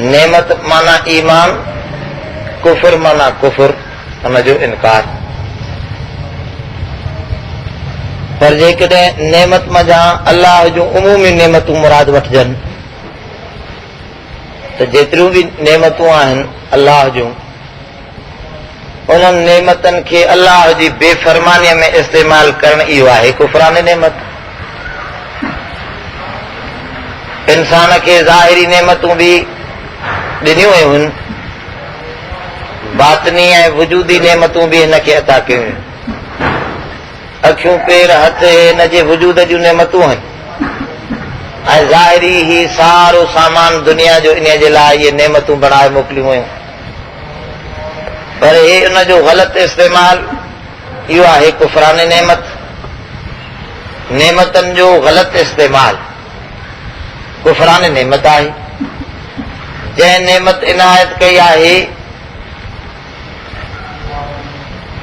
नेमत माना ईमान, कुफ़र माना कुफ़र, हुनजो इनकार. पर जेकॾहिं नेमत मज़ा अल्लाह जूं उमूमी नेमतूं मुराद वठजनि त जेतिरियूं बि नेमतूं आहिनि अल्लाह जूं, उन्हनि नेमतनि खे अल्लाह जी बेफ़रमानीअ में इस्तेमालु करणु इहो आहे कुफ़रान नेमत. इंसान खे ज़ाहिरी नेमतूं बि ॾिनियूं हुयूं, बातनी ऐं वजूदी नेमतूं बि हिनखे अता कयूं. अखियूं पेर हथ हिन जे वजूद जूं नेमतूं आहिनि ऐं ज़ाहिरी ही सारो सामान दुनिया जो इन जे लाइ इहे नेमतूं बणाए मोकिलियूं हुयूं. पर हे उन जो ग़लति इस्तेमालु इहो आहे कुफ़रान नेमत. नेमतनि जो ग़लति इस्तेमालु कुफ़रान नेमत आहे. जंहिं नेमत इनायत कई आहे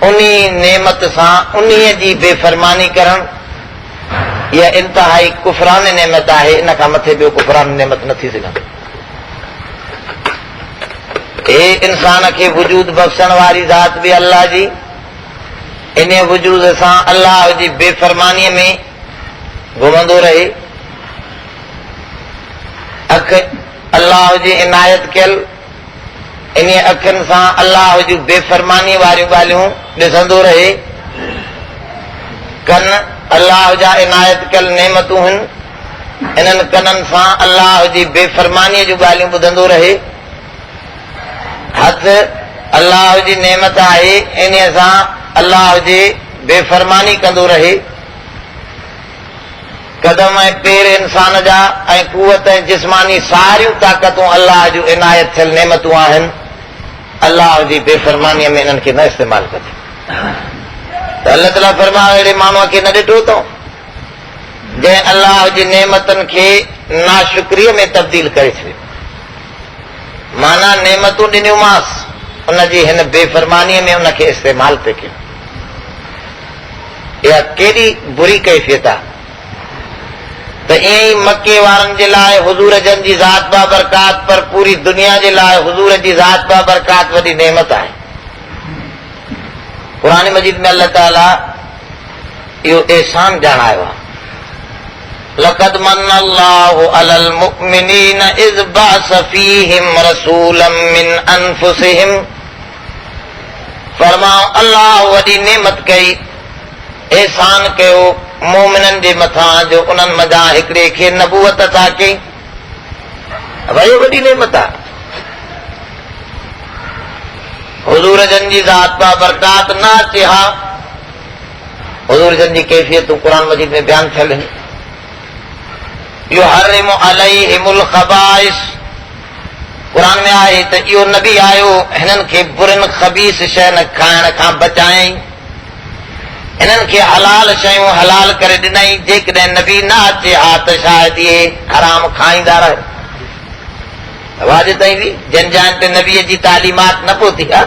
उन्ही नेमत सां उन्हीअ जी बेफ़रमानी करणु यह इंतहाई कुफरान नेमत है। इन खां मथे ॿियो कुफरान नेमत न थी सघंदो। हे इंसान खे वजूद बख़्शण वारी ज़ात बि अल्लाह जी, इन वजूद सां अल्लाह जी बेफ़रमानीअ में घुमंदो रहे। अख अल्लाह जी इनायत कयल, इन अखियुनि सां अल्लाह जी बेफ़रमानी वारियूं ॻाल्हियूं ॾिसंदो रहे। कन अल्लाह जा इनायत कयल नेमतूं आहिनि, इन्हनि कननि सां अल्लाह जी बेफ़रमानीअ जूं ॻाल्हियूं ॿुधंदो रहे। हथ अल्लाह जी नेमत आहे, इन सां अल्लाह जी बेफ़रमानी कंदो रहे। कदम ऐं पेर इंसान जा ऐं कुवत ऐं जिस्मानी सारियूं ताक़तूं अल्लाह जूं इनायत थियल नेमतूं आहिनि। अल्लाह जी बेफ़रमानीअ में इन्हनि खे न इस्तेमालु कजे। त अल्लाह ताला फरमायो, अहिड़े माण्हूअ खे न ॾिठो अथऊं जंहिं अल्लाह जी नेमतनि खे नाशुक्रीअ में तब्दील करे छॾियो। माना नेमतूं ॾिनियूंमांसि, उनजी हिन बेफ़रमानीअ में उनखे इस्तेमालु पियो कयो। इहा केॾी बुरी कैफ़ियत आहे। त ईअं ई मके वारनि जे लाइ हुज़ूर जन जी ज़ात बाबरकात, पर पूरी दुनिया जे लाइ हुज़ूर जी ज़ात बाबरकात वॾी नेमत आहे। क़ुरान मजीद में अल्लाह ताला इहो एहसान ॼाणायो आहे। लक़द मन्न अल्लाहु अलल मुमिनीन इज़ बअस फीहिम रसूलन मिन अनफुसिहिम। फरमाओ अल्लाह वॾी नेमत कई, एहसान कयो मोमिननि जे मथां जो उन्हनि मथां हिकिड़े खे नबूवत अता कई। वही वॾी नेमत आहे। हुज़ूर जन जी ज़ात बाबरकात न अचे हा। हुज़ूर जन जी कैफ़ियतूं क़ुरान मजीद में बयान थियल आहिनि। युहर्रिमु अलैहिमुल ख़बाइस, क़ुरान में आहे त इहो नबी आयो हिननि खे बुरनि ख़बीस शयुनि खाइण खां बचायई, हिननि खे हलाल शयूं हलाल करे ॾिनई। जेकॾहिं नबी न अचे हा त शायदि इहे हराम खाईंदा रहे। वाज ताईं बि जिन जाइन ते नबीअ जी तालीमात न पहुती आहे,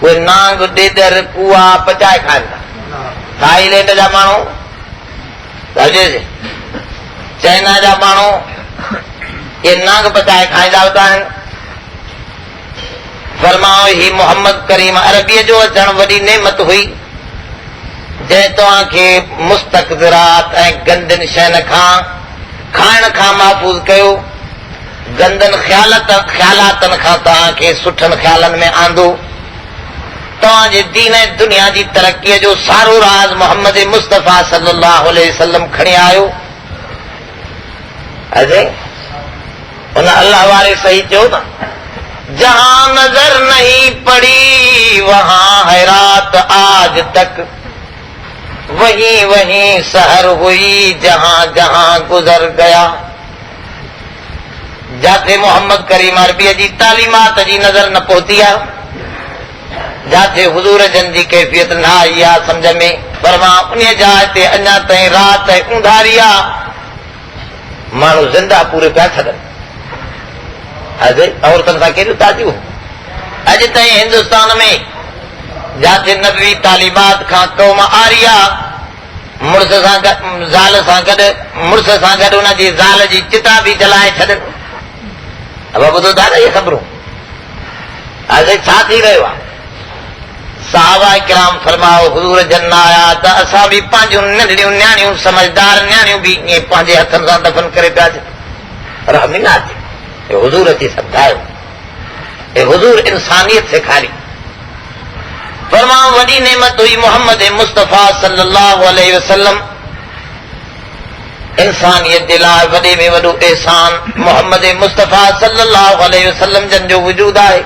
उहे नांग ॾेदर कुआ पचाए खाईंदा। थाईलैंड जा माण्हू, चाइना जा माण्हू, इहे नांग पचाए खाईंदा होता आहिनि। फरमाओ ही मोहम्मद करीम अरबीअ जो अचणु वॾी नेमत हुई, जंहिं तव्हांखे मुस्तक़बिरात ऐं गंदनि शयुनि खां खाइण खां महफ़ूज़ कयो। गंदनि ख़्यालातनि खां तव्हांखे सुठनि ख़्यालनि में आंदो। तव्हांजे दीन ऐं दुनिया जी तरक़ीअ जो सारो राज़ मोहम्मद मुस्तफ़ा सल्लल्लाहु अलैहि वसल्लम खणी आयो। उन अल्लाह वारे सही चयो न, जहां नजर नहीं पड़ी वहां है रात आज तक, वहीं वहीं सहर हुई जहां जहां गुजर गया। जाते मोहम्मद करीम अरबीअ जी तालीमात जी नज़र न पहुती आहे, जाते हुज़ूर जन जी कैफ़ियत न आई आहे सम्झ में, फरमा उन जाइ ते अञा ताईं रात ऐं ऊंधारी आहे। माण्हू ज़िंदा पूरे पिया छॾनि। औरतुनि सां केॾियूं ताज़ियूं अॼु ताईं हिंदुस्तान में, जाते नबवी तालीमात खां क़ौम आरी आहे। मुड़ुस सां गॾु, ज़ाल सां गॾु, मुड़ुस सां गॾु हुनजी ज़ाल जी चिता बि जलाए छॾनि। अब ॿुधो था न इहे ख़बरूं। छा थी रहियो आहे? सहाबा किराम फरमाओ, हुज़ूर जन आया त असां बि पंहिंजूं नंढड़ियूं न्याणियूं, समझदार न्याणियूं बि ईअं पंहिंजे हथनि सां दफ़न करे पिया रहमी न अचे। हे हुज़ूर अची सम्झायो, हे हुज़ूर इंसानियत सेखारी। फरमाओ वॾी नेमत हुई मोहम्मद मुस्तफ़ा सल्लल्लाहु अलैहि वसल्लम। इंसानियत जे लाइ वॾे में वॾो एहसान मोहम्मद मुस्तफ़ा सल्लल्लाहु अलैहि वसल्लम जन जो वजूद आहे।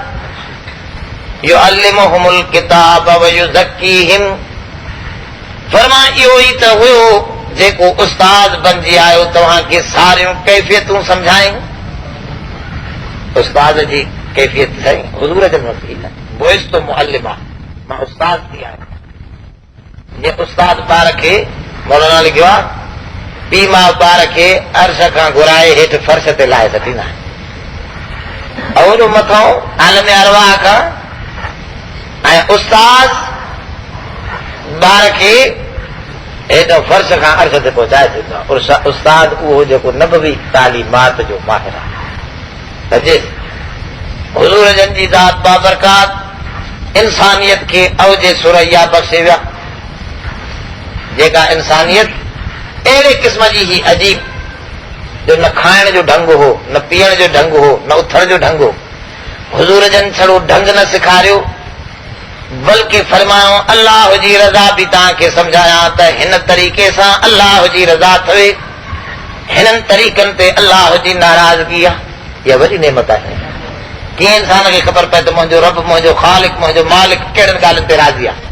युअल्लिमुहुमुल किताब व युज़क्कीहिम। फरमा इहो ई त हुयो जेको उस्ताद बणिजी आयो तव्हांखे सारियूं कैफ़ियतूं सम्झाई। उस्ताद जी कैफ़ियत साईं हुज़ूर जन वसीला बुइस्तु मुअल्लिमा, मां उस्ताद थी आहियां। जे उस्ताद ॿार खे, मौलाना लिखियो आहे, पीउ मां ॿार खे अर्श खां घुराए हेठि फर्श ते लाहे छॾींदा आहिनि, ऐं उन मथां आलम अरवाह खां। ऐं उस्ताद ॿार खे हेठों फर्श खां अर्श ते पहुचाए छॾींदो आहे। उस्ताद उहो जेको नबवी तालीमात जो माहिर आहे। सजे हुज़ूर जन जी ज़ात बाबरकात इंसानियत खे अवजे सुरैया बख़्शे विया, जेका इंसानियत अहिड़े क़िस्म जी ही अजीब जो न खाइण जो ढंग हो, न पीअण जो ढंग हो, न उथण जो ढंग हो। हुज़ूर जन छड़ो ढंग न सेखारियो, बल्कि फरमायो अल्लाह जी रज़ा बि तव्हांखे सम्झायां त हिन तरीक़े सां अल्लाह जी रज़ा थिए, हिननि तरीक़नि ते अल्लाह जी नाराज़गी आहे। इहा वॾी नेमत आहे। कीअं इंसान खे ख़बर पए त मुंहिंजो रब, मुंहिंजो ख़ालिक, मुंहिंजो मालिक कहिड़नि ॻाल्हियुनि ते राज़ी आहे।